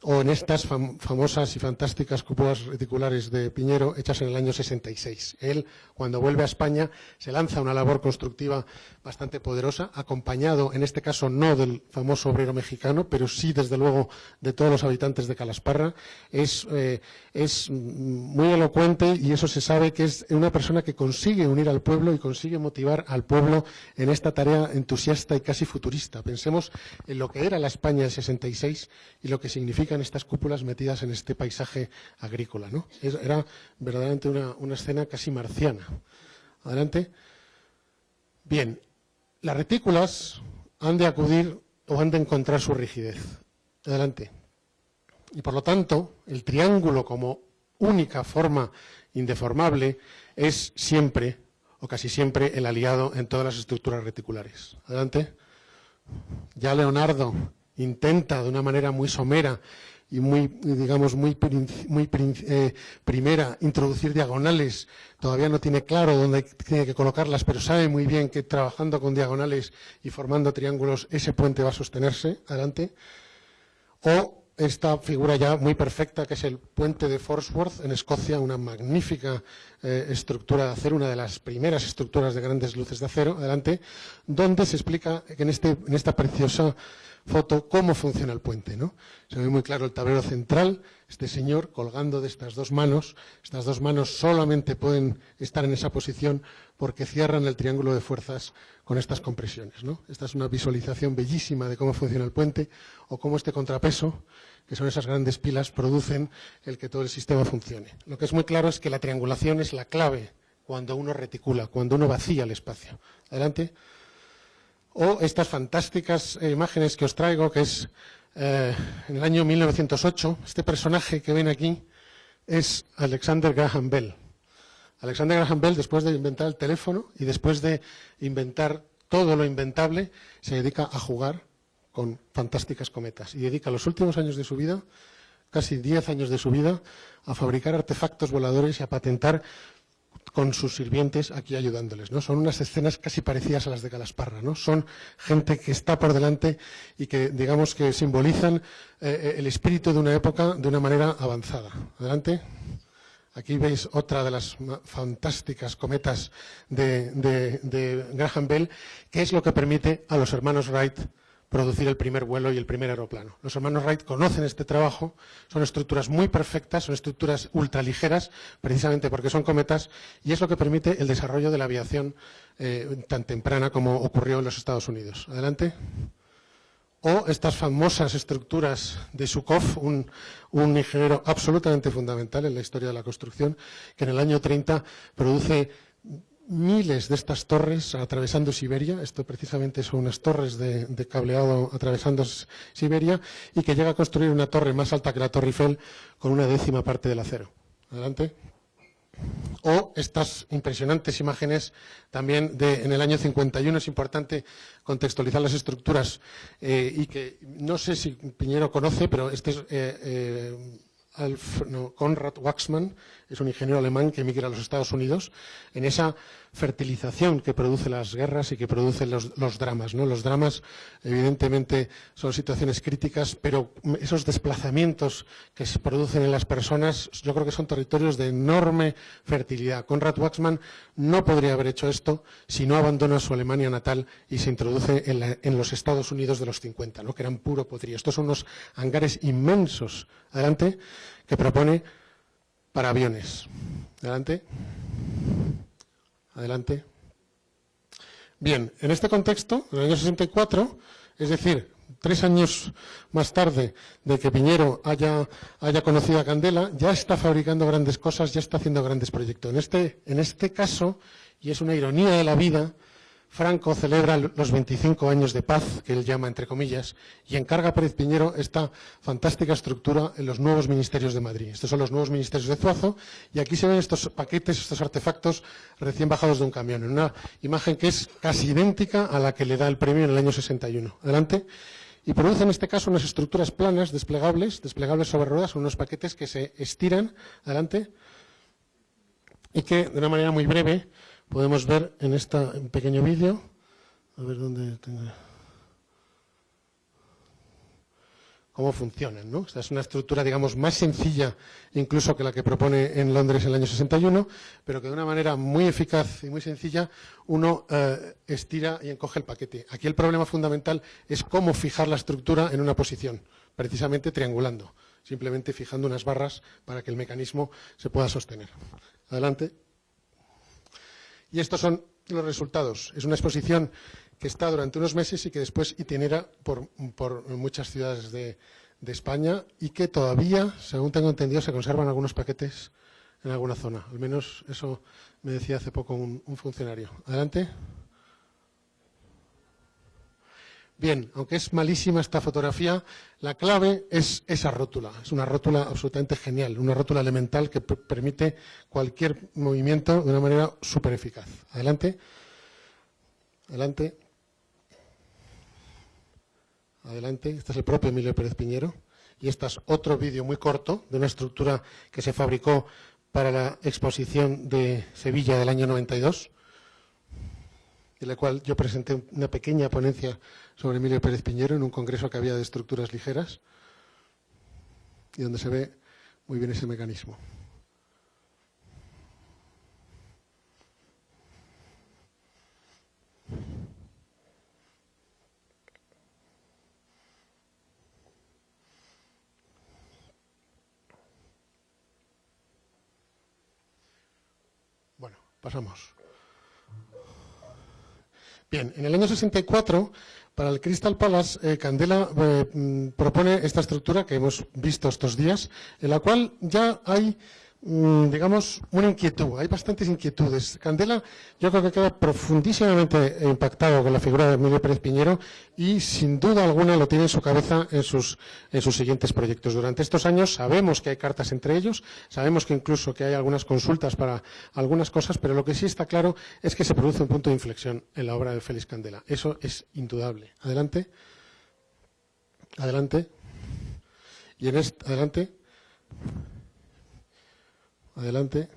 O en estas famosas y fantásticas cúpulas reticulares de Piñero hechas en el año 66. Él, cuando vuelve a España, se lanza una labor constructiva bastante poderosa, acompañado, en este caso, no del famoso obrero mexicano, pero sí, desde luego, de todos los habitantes de Calasparra. Es muy elocuente y eso se sabe que es una persona que consigue unir al pueblo y consigue motivar al pueblo en esta tarea entusiasta y casi futurista. Pensemos en lo que era la España del 66 y lo que significa en estas cúpulas metidas en este paisaje agrícola, ¿no? Era verdaderamente una escena casi marciana. Adelante. Bien, las retículas han de acudir o han de encontrar su rigidez. Adelante. Y por lo tanto, el triángulo como única forma indeformable es siempre o casi siempre el aliado en todas las estructuras reticulares. Adelante. Ya Leonardo intenta de una manera muy somera y muy, digamos, muy primera introducir diagonales. Todavía no tiene claro dónde tiene que colocarlas, pero sabe muy bien que trabajando con diagonales y formando triángulos ese puente va a sostenerse. Adelante. O esta figura ya muy perfecta que es el puente de Forsworth en Escocia, una magnífica estructura de acero, una de las primeras estructuras de grandes luces de acero. Adelante. Donde se explica que en esta preciosa foto cómo funciona el puente, ¿no? Se ve muy claro el tablero central, este señor colgando de estas dos manos solamente pueden estar en esa posición porque cierran el triángulo de fuerzas con estas compresiones, ¿no? Esta es una visualización bellísima de cómo funciona el puente o cómo este contrapeso, que son esas grandes pilas, producen el que todo el sistema funcione. Lo que es muy claro es que la triangulación es la clave cuando uno reticula, cuando uno vacía el espacio. Adelante. O estas fantásticas imágenes que os traigo, que es en el año 1908, este personaje que ven aquí es Alexander Graham Bell. Alexander Graham Bell, después de inventar el teléfono y después de inventar todo lo inventable, se dedica a jugar con fantásticas cometas y dedica los últimos años de su vida, casi 10 años de su vida, a fabricar artefactos voladores y a patentar con sus sirvientes aquí ayudándoles, ¿no? Son unas escenas casi parecidas a las de Calasparra, ¿no? Son gente que está por delante y que, digamos, que simbolizan el espíritu de una época de una manera avanzada. Adelante. Aquí veis otra de las fantásticas cometas de Graham Bell, que es lo que permite a los hermanos Wright producir el primer vuelo y el primer aeroplano. Los hermanos Wright conocen este trabajo, son estructuras muy perfectas, son estructuras ultraligeras, precisamente porque son cometas, y es lo que permite el desarrollo de la aviación tan temprana como ocurrió en los Estados Unidos. Adelante. o estas famosas estructuras de Zhukov, un ingeniero absolutamente fundamental en la historia de la construcción, que en el año 30 produce miles de estas torres atravesando Siberia. Esto precisamente son unas torres de cableado atravesando Siberia, y que llega a construir una torre más alta que la Torre Eiffel con una 10ª parte del acero. Adelante. O estas impresionantes imágenes también en el año 51. Es importante contextualizar las estructuras y que no sé si Piñero conoce, pero este es Konrad Wachsmann, es un ingeniero alemán que emigra a los Estados Unidos, en esa fertilización que produce las guerras y que producen los dramas, ¿no? Los dramas, evidentemente, son situaciones críticas, pero esos desplazamientos que se producen en las personas, yo creo que son territorios de enorme fertilidad. Konrad Wachsmann no podría haber hecho esto si no abandona su Alemania natal y se introduce en los Estados Unidos de los 50, ¿no? Que eran puro podrido. Estos son unos hangares inmensos, adelante, que propone para aviones. Adelante. Adelante. Bien, en este contexto, en el año 64, es decir, 3 años más tarde de que Piñero haya conocido a Candela, ya está fabricando grandes cosas, ya está haciendo grandes proyectos. En este caso, y es una ironía de la vida, Franco celebra los 25 años de paz, que él llama entre comillas, y encarga a Pérez Piñero esta fantástica estructura en los nuevos ministerios de Madrid. Estos son los nuevos ministerios de Zuazo, y aquí se ven estos paquetes, estos artefactos recién bajados de un camión, en una imagen que es casi idéntica a la que le da el premio en el año 61. Adelante. Y produce en este caso unas estructuras planas, desplegables sobre ruedas, son unos paquetes que se estiran, adelante, y que de una manera muy breve podemos ver en este pequeño vídeo, a ver dónde tengo, cómo funcionan, ¿no? Esta es una estructura, digamos, más sencilla incluso que la que propone en Londres en el año 61, pero que de una manera muy eficaz y muy sencilla uno estira y encoge el paquete. Aquí el problema fundamental es cómo fijar la estructura en una posición, precisamente triangulando, simplemente fijando unas barras para que el mecanismo se pueda sostener. Adelante. Y estos son los resultados. Es una exposición que está durante unos meses y que después itinera por muchas ciudades de España, y que todavía, según tengo entendido, se conservan algunos paquetes en alguna zona. Al menos eso me decía hace poco un funcionario. Adelante. Bien, aunque es malísima esta fotografía, la clave es esa rótula. Es una rótula absolutamente genial, una rótula elemental que permite cualquier movimiento de una manera súper eficaz. Adelante. Adelante. Adelante. Este es el propio Emilio Pérez Piñero. Y este es otro vídeo muy corto de una estructura que se fabricó para la exposición de Sevilla del año 92. En la cual yo presenté una pequeña ponencia sobre Emilio Pérez Piñero en un congreso que había de estructuras ligeras, y donde se ve muy bien ese mecanismo. Bueno, pasamos. Bien, en el año 64, para el Crystal Palace, Candela propone esta estructura que hemos visto estos días, en la cual ya hay, digamos, una inquietud, hay bastantes inquietudes. Candela yo creo que queda profundísimamente impactado con la figura de Emilio Pérez Piñero, y sin duda alguna lo tiene en su cabeza en sus siguientes proyectos. Durante estos años sabemos que hay cartas entre ellos, sabemos que incluso que hay algunas consultas para algunas cosas, pero lo que sí está claro es que se produce un punto de inflexión en la obra de Félix Candela. Eso es indudable. Adelante. Adelante. Y en adelante. Adelante.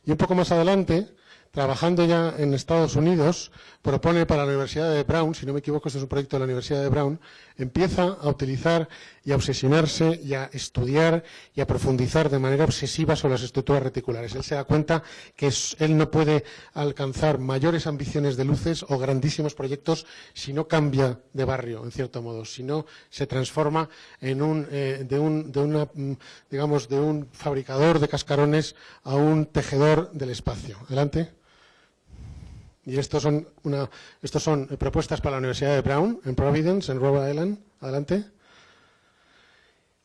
Y un poco más adelante, trabajando ya en Estados Unidos, propone para la Universidad de Brown, si no me equivoco, este es un proyecto de la Universidad de Brown, empieza a utilizar y a obsesionarse y a estudiar y a profundizar de manera obsesiva sobre las estructuras reticulares. Él se da cuenta que él no puede alcanzar mayores ambiciones de luces o grandísimos proyectos si no cambia de barrio, en cierto modo, si no se transforma en de un fabricador de cascarones a un tejedor del espacio. Adelante. Y estos son propuestas para la Universidad de Brown, en Providence, en Rhode Island. Adelante.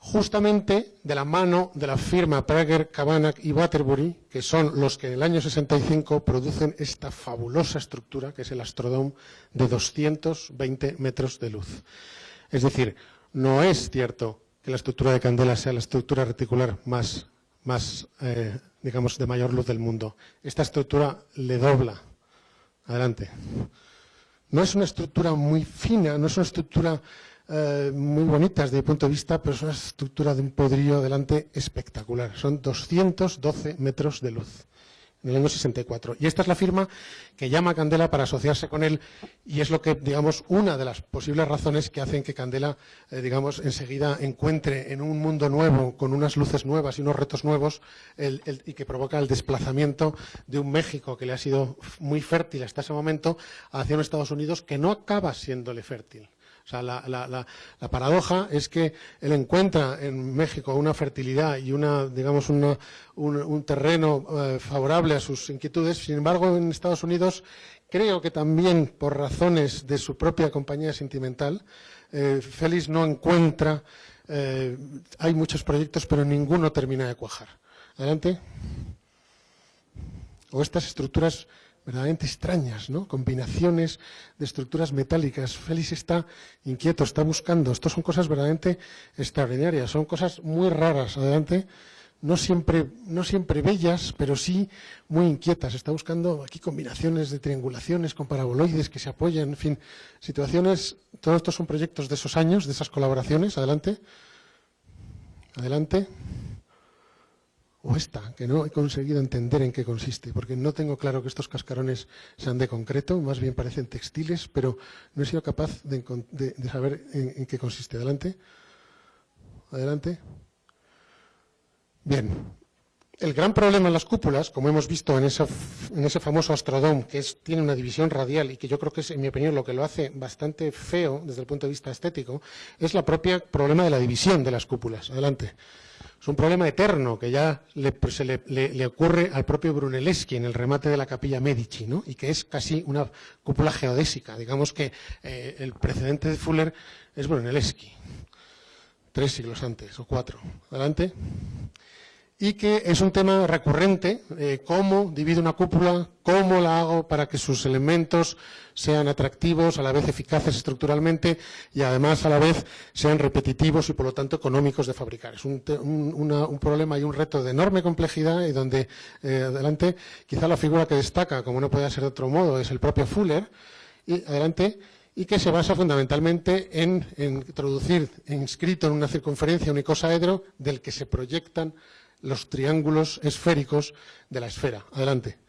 Justamente de la mano de la firma Prager, Kavanagh y Waterbury, que son los que en el año 65 producen esta fabulosa estructura, que es el Astrodome, de 220 metros de luz. Es decir, no es cierto que la estructura de Candela sea la estructura reticular más digamos, de mayor luz del mundo. Esta estructura le dobla. Adelante. No es una estructura muy fina, no es una estructura muy bonita desde mi punto de vista, pero es una estructura de un poderío adelante espectacular. Son 212 metros de luz en el año 64. Y esta es la firma que llama a Candela para asociarse con él, y es lo que, digamos, una de las posibles razones que hacen que Candela, digamos, enseguida encuentre en un mundo nuevo, con unas luces nuevas y unos retos nuevos, y que provoca el desplazamiento de un México que le ha sido muy fértil hasta ese momento hacia un Estados Unidos que no acaba siéndole fértil. O sea, la paradoja es que él encuentra en México una fertilidad y digamos, un terreno favorable a sus inquietudes. Sin embargo, en Estados Unidos, creo que también por razones de su propia compañía sentimental, Félix no encuentra, hay muchos proyectos, pero ninguno termina de cuajar. Adelante. O estas estructuras verdaderamente extrañas, ¿no? Combinaciones de estructuras metálicas. Félix está inquieto, está buscando. Estas son cosas verdaderamente extraordinarias, son cosas muy raras. Adelante. No siempre bellas, pero sí muy inquietas. Está buscando aquí combinaciones de triangulaciones con paraboloides que se apoyan, en fin, situaciones. Todos estos son proyectos de esos años, de esas colaboraciones. Adelante. Adelante. O esta, que no he conseguido entender en qué consiste, porque no tengo claro que estos cascarones sean de concreto, más bien parecen textiles, pero no he sido capaz de saber en qué consiste. Adelante. Adelante. Bien. El gran problema en las cúpulas, como hemos visto en ese famoso Astrodome, que tiene una división radial y que yo creo que es, en mi opinión, lo que lo hace bastante feo desde el punto de vista estético, es el propio problema de la división de las cúpulas. Adelante. Es un problema eterno que ya le ocurre al propio Brunelleschi en el remate de la Capilla Medici, ¿no? Y que es casi una cúpula geodésica. Digamos que el precedente de Fuller es Brunelleschi, 3 siglos antes o 4. Adelante. Y que es un tema recurrente, cómo divido una cúpula, cómo la hago para que sus elementos sean atractivos, a la vez eficaces estructuralmente y además a la vez sean repetitivos y por lo tanto económicos de fabricar. Es un problema y un reto de enorme complejidad y donde, adelante, quizá la figura que destaca, como no puede ser de otro modo, es el propio Fuller, y adelante, y que se basa fundamentalmente en introducir inscrito en una circunferencia un icosaedro del que se proyectan los triángulos esféricos de la esfera. Adelante.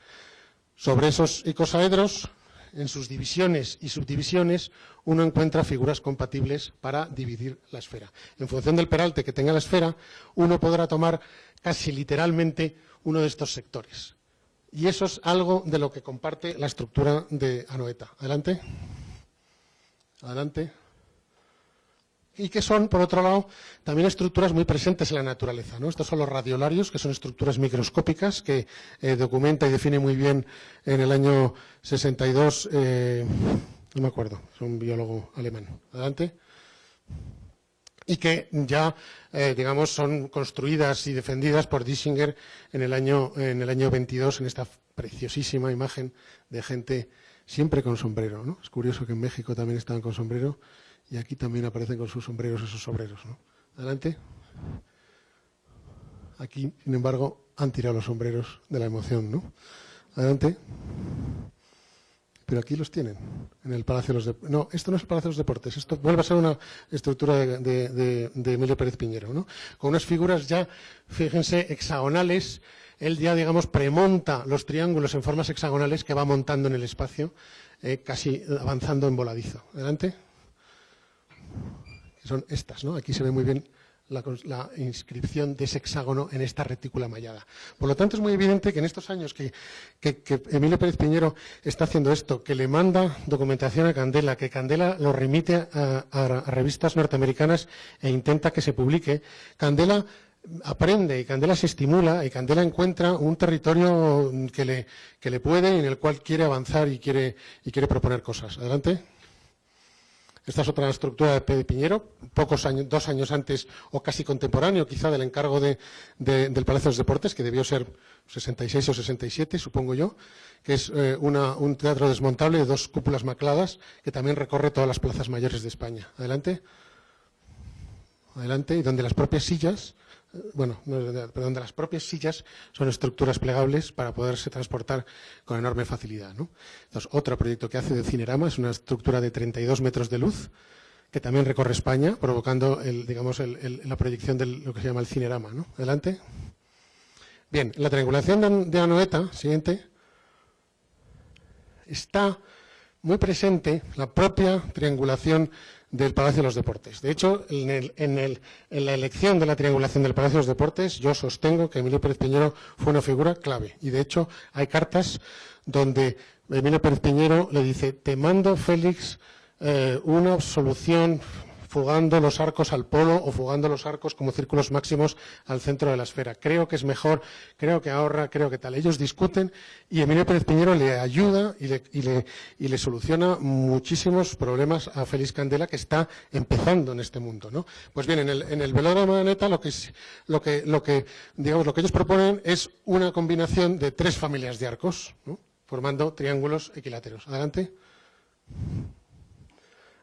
Sobre esos icosaedros, en sus divisiones y subdivisiones, uno encuentra figuras compatibles para dividir la esfera. En función del peralte que tenga la esfera, uno podrá tomar casi literalmente uno de estos sectores. Y eso es algo de lo que comparte la estructura de Anoeta. Adelante. Adelante. Y que son, por otro lado, también estructuras muy presentes en la naturaleza, ¿no? Estos son los radiolarios, que son estructuras microscópicas que documenta y define muy bien en el año 62, no me acuerdo, es un biólogo alemán. Adelante. Y que ya, digamos, son construidas y defendidas por Disinger en el año 22, en esta preciosísima imagen de gente siempre con sombrero, ¿no? Es curioso que en México también estaban con sombrero. Y aquí también aparecen con sus sombreros esos obreros, ¿no? Adelante. Aquí, sin embargo, han tirado los sombreros de la emoción, ¿no? Adelante. Pero aquí los tienen, en el Palacio de los Deportes. No, esto no es el Palacio de los Deportes, esto vuelve a ser una estructura de Emilio Pérez Piñero, ¿no? Con unas figuras ya, fíjense, hexagonales. Él ya, digamos, premonta los triángulos en formas hexagonales que va montando en el espacio, casi avanzando en voladizo. Adelante. Que son estas, ¿no? Aquí se ve muy bien la inscripción de ese hexágono en esta retícula mallada. Por lo tanto, es muy evidente que en estos años que Emilio Pérez Piñero está haciendo esto, que le manda documentación a Candela, que Candela lo remite a revistas norteamericanas e intenta que se publique, Candela aprende y Candela se estimula y Candela encuentra un territorio que le puede y en el cual quiere avanzar y quiere proponer cosas. Adelante. Esta es otra estructura de Piñero, 2 años antes o casi contemporáneo quizá del encargo del Palacio de los Deportes, que debió ser 66 o 67, supongo yo, que es un teatro desmontable de 2 cúpulas macladas que también recorre todas las plazas mayores de España. Adelante. Adelante, y donde las propias sillas, donde las propias sillas son estructuras plegables para poderse transportar con enorme facilidad, ¿no? Entonces, otro proyecto que hace de Cinerama es una estructura de 32 metros de luz que también recorre España, provocando la proyección de lo que se llama el Cinerama, ¿no? Adelante. Bien, la triangulación de Anoeta, siguiente, está muy presente la propia triangulación del Palacio de los Deportes. De hecho, en la elección de la triangulación del Palacio de los Deportes, yo sostengo que Emilio Pérez Piñero fue una figura clave. Y de hecho, hay cartas donde Emilio Pérez Piñero le dice: te mando, Félix, una solución fugando los arcos al polo o fugando los arcos como círculos máximos al centro de la esfera. Creo que es mejor, creo que ahorra, creo que tal. Ellos discuten y Emilio Pérez Piñero le ayuda y le soluciona muchísimos problemas a Félix Candela, que está empezando en este mundo, ¿no? Pues bien, en el velódromo de Anoeta lo que ellos proponen es una combinación de 3 familias de arcos, ¿no?, formando triángulos equiláteros. Adelante.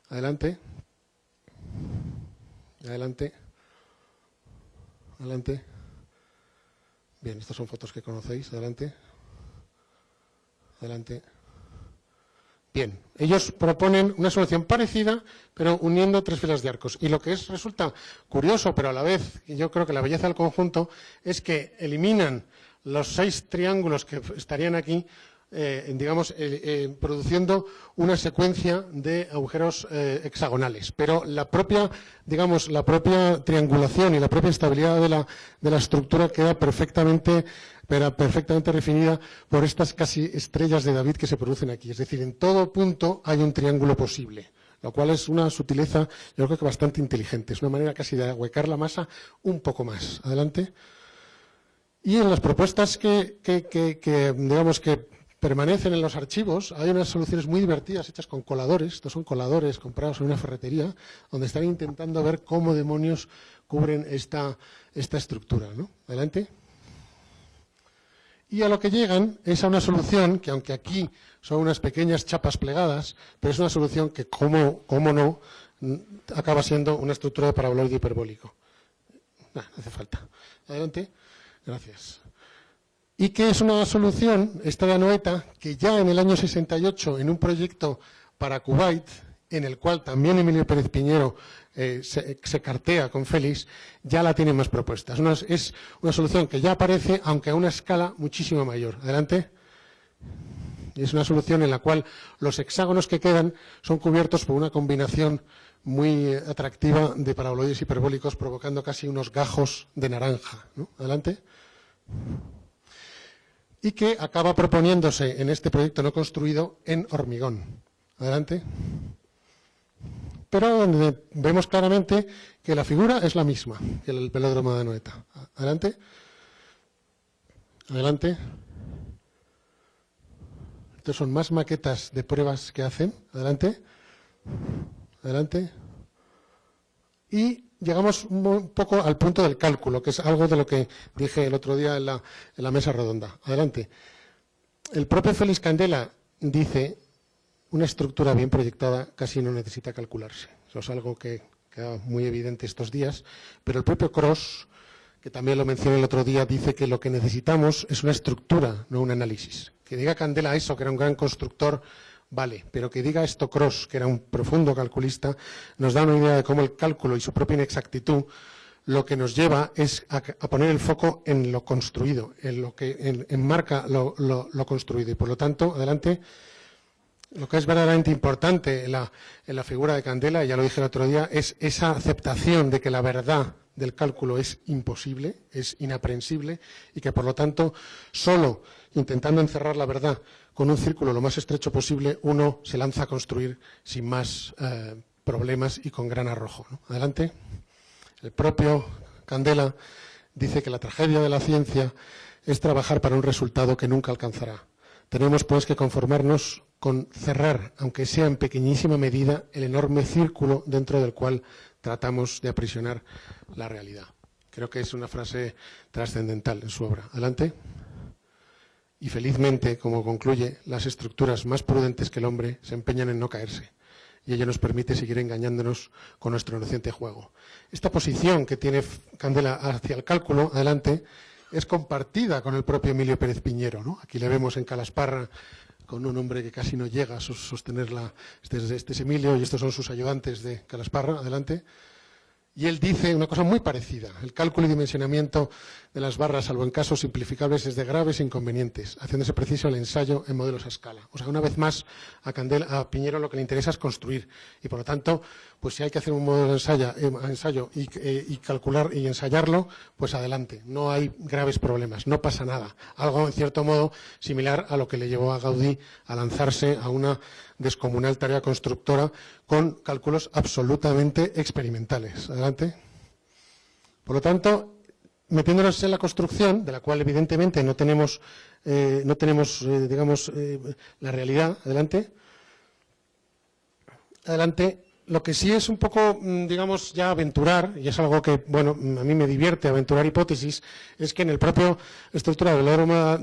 Adelante. Adelante. Adelante. Bien, estas son fotos que conocéis. Adelante. Adelante. Bien, ellos proponen una solución parecida, pero uniendo 3 filas de arcos. Y lo que resulta curioso, pero a la vez, y yo creo que la belleza del conjunto, es que eliminan los 6 triángulos que estarían aquí, produciendo una secuencia de agujeros hexagonales. Pero la propia triangulación y la propia estabilidad de la estructura queda perfectamente definida por estas casi estrellas de David que se producen aquí. Es decir, en todo punto hay un triángulo posible, lo cual es una sutileza, yo creo que bastante inteligente. Es una manera casi de ahuecar la masa un poco más. Adelante. Y en las propuestas que permanecen en los archivos, hay unas soluciones muy divertidas hechas con coladores. Estos son coladores comprados en una ferretería, donde están intentando ver cómo demonios cubren esta estructura, ¿no? Adelante. Y a lo que llegan es a una solución que, aunque aquí son unas pequeñas chapas plegadas, pero es una solución que, cómo no, acaba siendo una estructura de paraboloide hiperbólico. No hace falta. Adelante. Gracias. Y que es una solución, esta de Anoeta, que ya en el año 68, en un proyecto para Kuwait, en el cual también Emilio Pérez Piñero se cartea con Félix, ya la tiene más propuesta. Es una solución que ya aparece, aunque a una escala muchísimo mayor. Adelante. Es una solución en la cual los hexágonos que quedan son cubiertos por una combinación muy atractiva de paraboloides hiperbólicos, provocando casi unos gajos de naranja, ¿no? Adelante. Y que acaba proponiéndose en este proyecto no construido en hormigón. Adelante. Pero donde vemos claramente que la figura es la misma que el velódromo de Anoeta. Adelante. Adelante. Estos son más maquetas de pruebas que hacen. Adelante. Adelante. Y llegamos un poco al punto del cálculo, que es algo de lo que dije el otro día en la mesa redonda. Adelante. El propio Félix Candela dice: una estructura bien proyectada casi no necesita calcularse. Eso es algo que queda muy evidente estos días. Pero el propio Cross, que también lo mencioné el otro día, dice que lo que necesitamos es una estructura, no un análisis. Que diga Candela eso, que era un gran constructor, vale, pero que diga esto Cross, que era un profundo calculista, nos da una idea de cómo el cálculo y su propia inexactitud lo que nos lleva es a poner el foco en lo construido, en lo que enmarca lo construido. Y por lo tanto, adelante, lo que es verdaderamente importante en la figura de Candela, ya lo dije el otro día, es esa aceptación de que la verdad del cálculo es imposible, es inaprensible, y que por lo tanto, solo intentando encerrar la verdad con un círculo lo más estrecho posible, uno se lanza a construir sin más problemas y con gran arrojo, ¿no? Adelante. El propio Candela dice que la tragedia de la ciencia es trabajar para un resultado que nunca alcanzará. Tenemos, pues, que conformarnos con cerrar, aunque sea en pequeñísima medida, el enorme círculo dentro del cual tratamos de aprisionar la realidad. Creo que es una frase trascendental en su obra. Adelante. Y felizmente, como concluye, las estructuras más prudentes que el hombre se empeñan en no caerse. Y ello nos permite seguir engañándonos con nuestro inocente juego. Esta posición que tiene Candela hacia el cálculo, adelante, es compartida con el propio Emilio Pérez Piñero, ¿no? Aquí le vemos en Calasparra con un hombre que casi no llega a sostenerla. Este es Emilio y estos son sus ayudantes de Calasparra, adelante. Y él dice una cosa muy parecida. El cálculo y dimensionamiento de las barras, salvo en casos simplificables, es de graves inconvenientes, haciéndose preciso el ensayo en modelos a escala. O sea, una vez más, a Piñero lo que le interesa es construir. Y, por lo tanto, pues si hay que hacer un modelo de ensayo y calcular y ensayarlo, pues adelante. No hay graves problemas, no pasa nada. Algo, en cierto modo, similar a lo que le llevó a Gaudí a lanzarse a una descomunal tarea constructora con cálculos absolutamente experimentales. Adelante. Por lo tanto, metiéndonos en la construcción, de la cual evidentemente no tenemos digamos, la realidad. Adelante. Adelante. Lo que sí es un poco, digamos, ya aventurar, y es algo que, bueno, a mí me divierte aventurar hipótesis, es que en el propio estructura del Aeródromo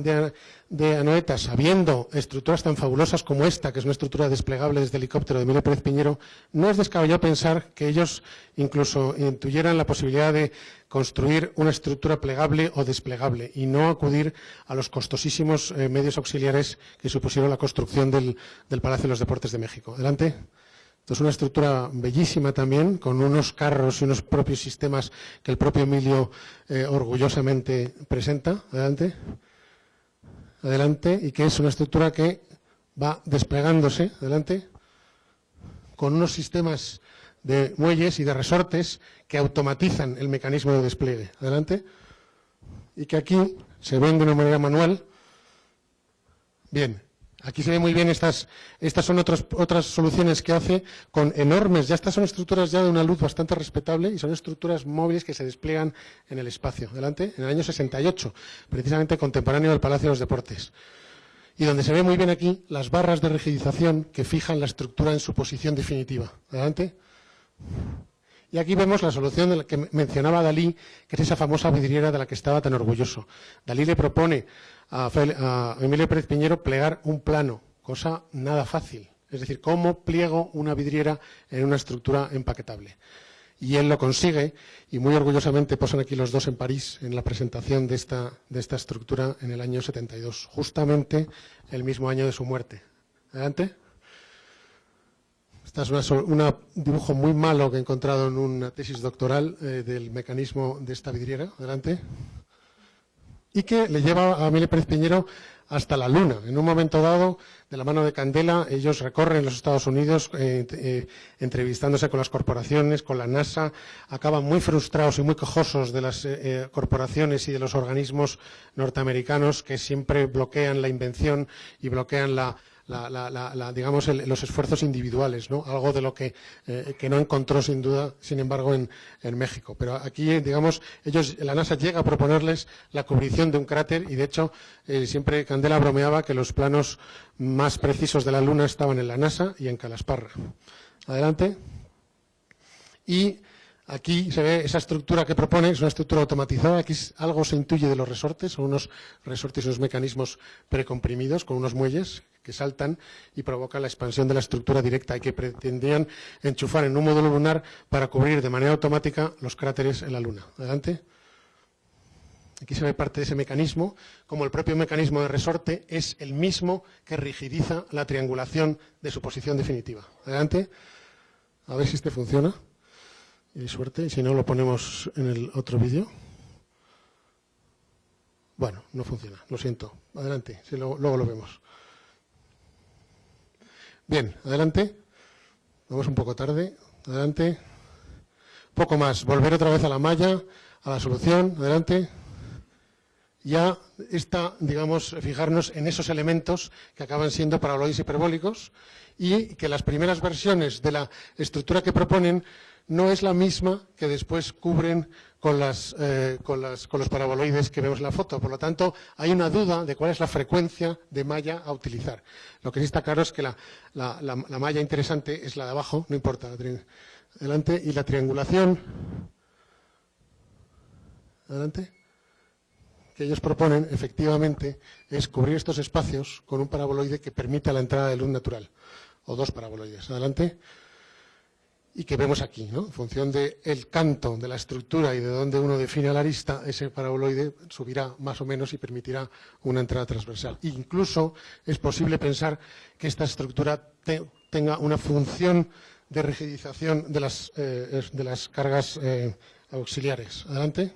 de Anoeta, sabiendo estructuras tan fabulosas como esta, que es una estructura desplegable desde helicóptero de Emilio Pérez Piñero, no es descabellado pensar que ellos incluso intuyeran la posibilidad de construir una estructura plegable o desplegable y no acudir a los costosísimos medios auxiliares que supusieron la construcción del Palacio de los Deportes de México. Adelante. Entonces, una estructura bellísima también, con unos carros y unos propios sistemas que el propio Emilio orgullosamente presenta. Adelante. Adelante. Y que es una estructura que va desplegándose. Adelante. Con unos sistemas de muelles y de resortes que automatizan el mecanismo de despliegue. Adelante. Y que aquí se ven de una manera manual. Bien. Aquí se ve muy bien, estas son otras soluciones que hace con enormes, ya estas son estructuras ya de una luz bastante respetable y son estructuras móviles que se despliegan en el espacio. Adelante, en el año 68, precisamente contemporáneo del Palacio de los Deportes. Y donde se ve muy bien aquí las barras de rigidización que fijan la estructura en su posición definitiva. Adelante. Y aquí vemos la solución de la que mencionaba Dalí, que es esa famosa vidriera de la que estaba tan orgulloso. Dalí le propone a Emilio Pérez Piñero plegar un plano, cosa nada fácil. Es decir, cómo pliego una vidriera en una estructura empaquetable. Y él lo consigue, y muy orgullosamente posan aquí los dos en París en la presentación de esta estructura en el año 72, justamente el mismo año de su muerte. Adelante. Este es un dibujo muy malo que he encontrado en una tesis doctoral del mecanismo de esta vidriera. Adelante. Y que le lleva a Emilio Pérez Piñero hasta la Luna. En un momento dado, de la mano de Candela, ellos recorren los Estados Unidos entrevistándose con las corporaciones, con la NASA, acaban muy frustrados y muy quejosos de las corporaciones y de los organismos norteamericanos que siempre bloquean la invención y bloquean digamos, los esfuerzos individuales, ¿no? Algo de lo que no encontró sin duda, sin embargo, en México. Pero aquí, digamos, la NASA llega a proponerles la cubrición de un cráter y, de hecho, siempre Candela bromeaba que los planos más precisos de la Luna estaban en la NASA y en Calasparra. Adelante. Y aquí se ve esa estructura que propone, es una estructura automatizada. Aquí algo se intuye de los resortes, son unos resortes y unos mecanismos precomprimidos con unos muelles que saltan y provocan la expansión de la estructura directa y que pretendían enchufar en un módulo lunar para cubrir de manera automática los cráteres en la Luna. Adelante. Aquí se ve parte de ese mecanismo, como el propio mecanismo de resorte es el mismo que rigidiza la triangulación de su posición definitiva. Adelante. A ver si este funciona. Y suerte, y si no lo ponemos en el otro vídeo. Bueno, no funciona, lo siento. Adelante, si luego lo vemos. Bien, adelante. Vamos un poco tarde. Adelante. Poco más. Volver otra vez a la malla, a la solución. Adelante. Ya está, digamos, fijarnos en esos elementos que acaban siendo paraboloides hiperbólicos y que las primeras versiones de la estructura que proponen no es la misma que después cubren con los paraboloides que vemos en la foto. Por lo tanto, hay una duda de cuál es la frecuencia de malla a utilizar. Lo que sí está claro es que la malla interesante es la de abajo, no importa. Adelante. Y la triangulación, adelante, que ellos proponen, efectivamente, es cubrir estos espacios con un paraboloide que permita la entrada de luz natural, o dos paraboloides. Adelante. Y que vemos aquí, ¿no? En función del canto, de la estructura y de dónde uno define la arista, ese paraboloide subirá más o menos y permitirá una entrada transversal. Incluso es posible pensar que esta estructura tenga una función de rigidización de las cargas auxiliares. Adelante.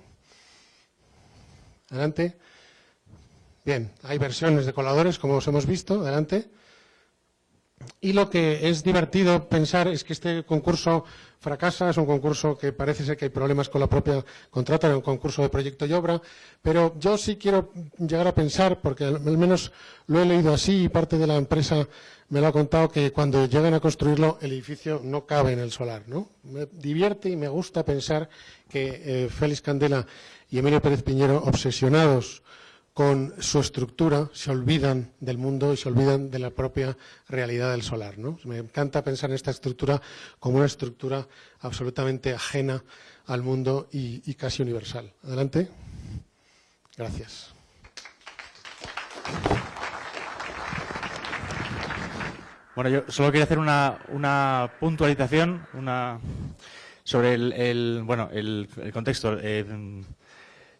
Adelante. Bien, hay versiones de coladores, como os hemos visto. Adelante. Y lo que es divertido pensar es que este concurso fracasa, es un concurso que parece ser que hay problemas con la propia contrata, es un concurso de proyecto y obra, pero yo sí quiero llegar a pensar, porque al menos lo he leído así y parte de la empresa me lo ha contado, que cuando llegan a construirlo el edificio no cabe en el solar, ¿no? Me divierte y me gusta pensar que Félix Candela y Emilio Pérez Piñero, obsesionados con su estructura, se olvidan del mundo y se olvidan de la propia realidad del solar, ¿no? Me encanta pensar en esta estructura como una estructura absolutamente ajena al mundo y casi universal. Adelante. Gracias. Bueno, yo solo quería hacer una puntualización sobre el contexto.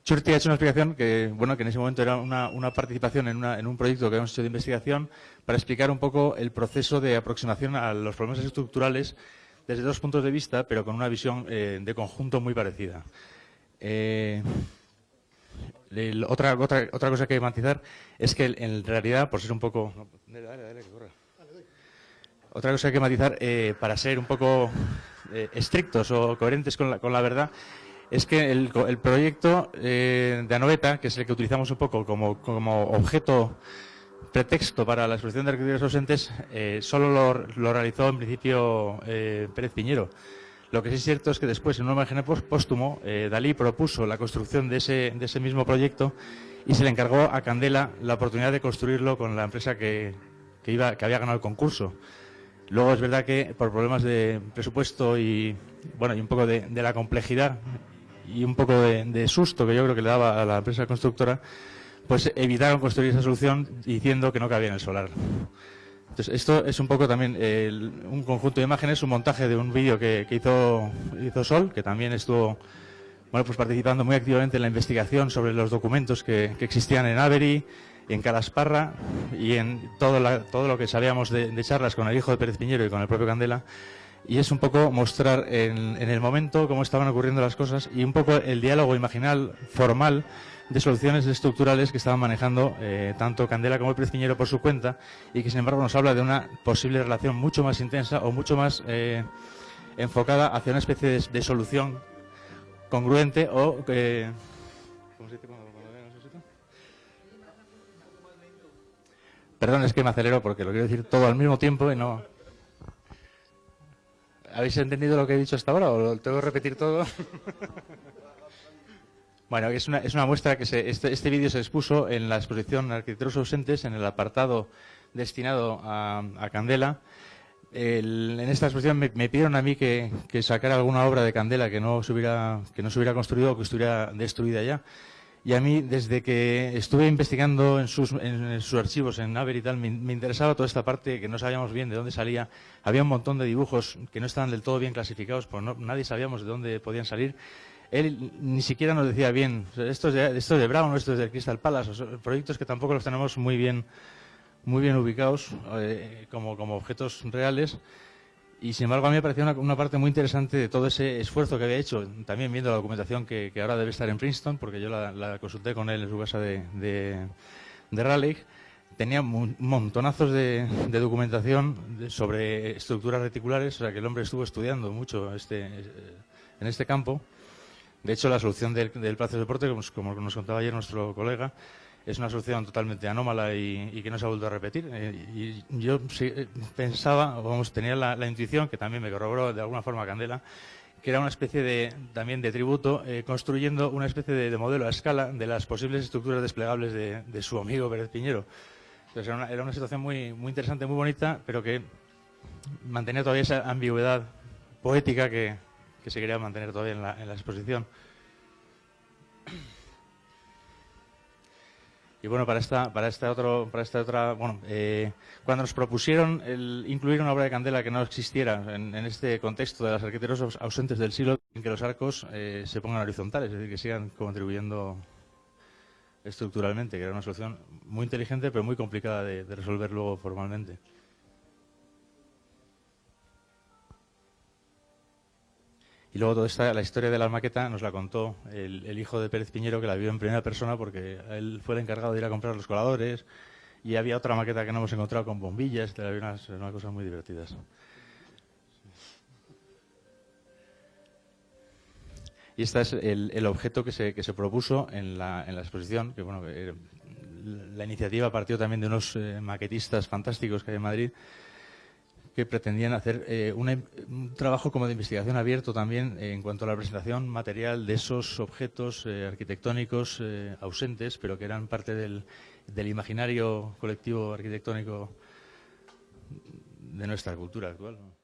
Churti ha hecho una explicación que en ese momento era una participación en un proyecto que habíamos hecho de investigación para explicar un poco el proceso de aproximación a los problemas estructurales desde dos puntos de vista, pero con una visión de conjunto muy parecida. Otra cosa que hay que matizar es que en realidad, por ser un poco... Otra cosa que hay que matizar, para ser un poco estrictos o coherentes con la verdad, es que el proyecto de Anoeta, que es el que utilizamos un poco como objeto pretexto para la exposición de arquitecturas ausentes, solo lo realizó en principio Pérez Piñero. Lo que sí es cierto es que después, en un imagen póstumo, Dalí propuso la construcción de ese mismo proyecto y se le encargó a Candela la oportunidad de construirlo con la empresa que había ganado el concurso. Luego es verdad que por problemas de presupuesto y un poco de la complejidad y un poco de susto que yo creo que le daba a la empresa constructora, pues evitaron construir esa solución diciendo que no cabía en el solar. Entonces, esto es un poco también un conjunto de imágenes, un montaje de un vídeo que hizo Sol, que también estuvo pues participando muy activamente en la investigación sobre los documentos que existían en Avery, en Calasparra y en todo lo que sabíamos de charlas con el hijo de Pérez Piñero y con el propio Candela. Y es un poco mostrar en el momento cómo estaban ocurriendo las cosas y un poco el diálogo imaginal formal de soluciones estructurales que estaban manejando tanto Candela como el Pérez Piñero por su cuenta, y que sin embargo nos habla de una posible relación mucho más intensa o mucho más enfocada hacia una especie de solución congruente o... ¿cómo se dice cuando vean eso? Perdón, es que me acelero porque lo quiero decir todo al mismo tiempo y no... ¿Habéis entendido lo que he dicho hasta ahora o lo tengo que repetir todo? Bueno, es una muestra que este vídeo se expuso en la exposición Arquitecturas ausentes, en el apartado destinado a Candela. En esta exposición me pidieron a mí que sacara alguna obra de Candela que no se hubiera construido o que estuviera destruida ya. Y a mí, desde que estuve investigando en sus archivos en Avery y tal, me interesaba toda esta parte que no sabíamos bien de dónde salía. Había un montón de dibujos que no estaban del todo bien clasificados, pues nadie sabíamos de dónde podían salir. Él ni siquiera nos decía bien, esto es de Brown o esto es de Crystal Palace, proyectos que tampoco los tenemos muy bien ubicados como objetos reales. Y sin embargo a mí me pareció una parte muy interesante de todo ese esfuerzo que había hecho, también viendo la documentación que ahora debe estar en Princeton, porque yo la consulté con él en su casa de Raleigh. Tenía montonazos de documentación sobre estructuras reticulares, o sea que el hombre estuvo estudiando mucho en este campo. De hecho, la solución del Palacio de Deporte, como nos contaba ayer nuestro colega, es una solución totalmente anómala y que no se ha vuelto a repetir. Y yo pensaba, tenía la intuición, que también me corroboró de alguna forma Candela, que era una especie también de tributo, construyendo una especie de modelo a escala de las posibles estructuras desplegables de su amigo Pérez Piñero. Entonces era una situación muy, muy interesante, muy bonita, pero que mantenía todavía esa ambigüedad poética que se quería mantener todavía en la exposición. Y bueno, para esta otra, cuando nos propusieron incluir una obra de Candela que no existiera en este contexto de las arquitecturas ausentes del siglo, en que los arcos se pongan horizontales, es decir, que sigan contribuyendo estructuralmente, que era una solución muy inteligente, pero muy complicada de resolver luego formalmente. Y luego toda la historia de la maqueta nos la contó el hijo de Pérez Piñero, que la vio en primera persona porque él fue el encargado de ir a comprar los coladores, y había otra maqueta que no hemos encontrado con bombillas, había unas cosas muy divertidas. Y este es el objeto que se propuso en la exposición, que bueno, la iniciativa partió también de unos maquetistas fantásticos que hay en Madrid, que pretendían hacer un trabajo como de investigación abierto también en cuanto a la presentación material de esos objetos arquitectónicos ausentes, pero que eran parte del imaginario colectivo arquitectónico de nuestra cultura actual, ¿no?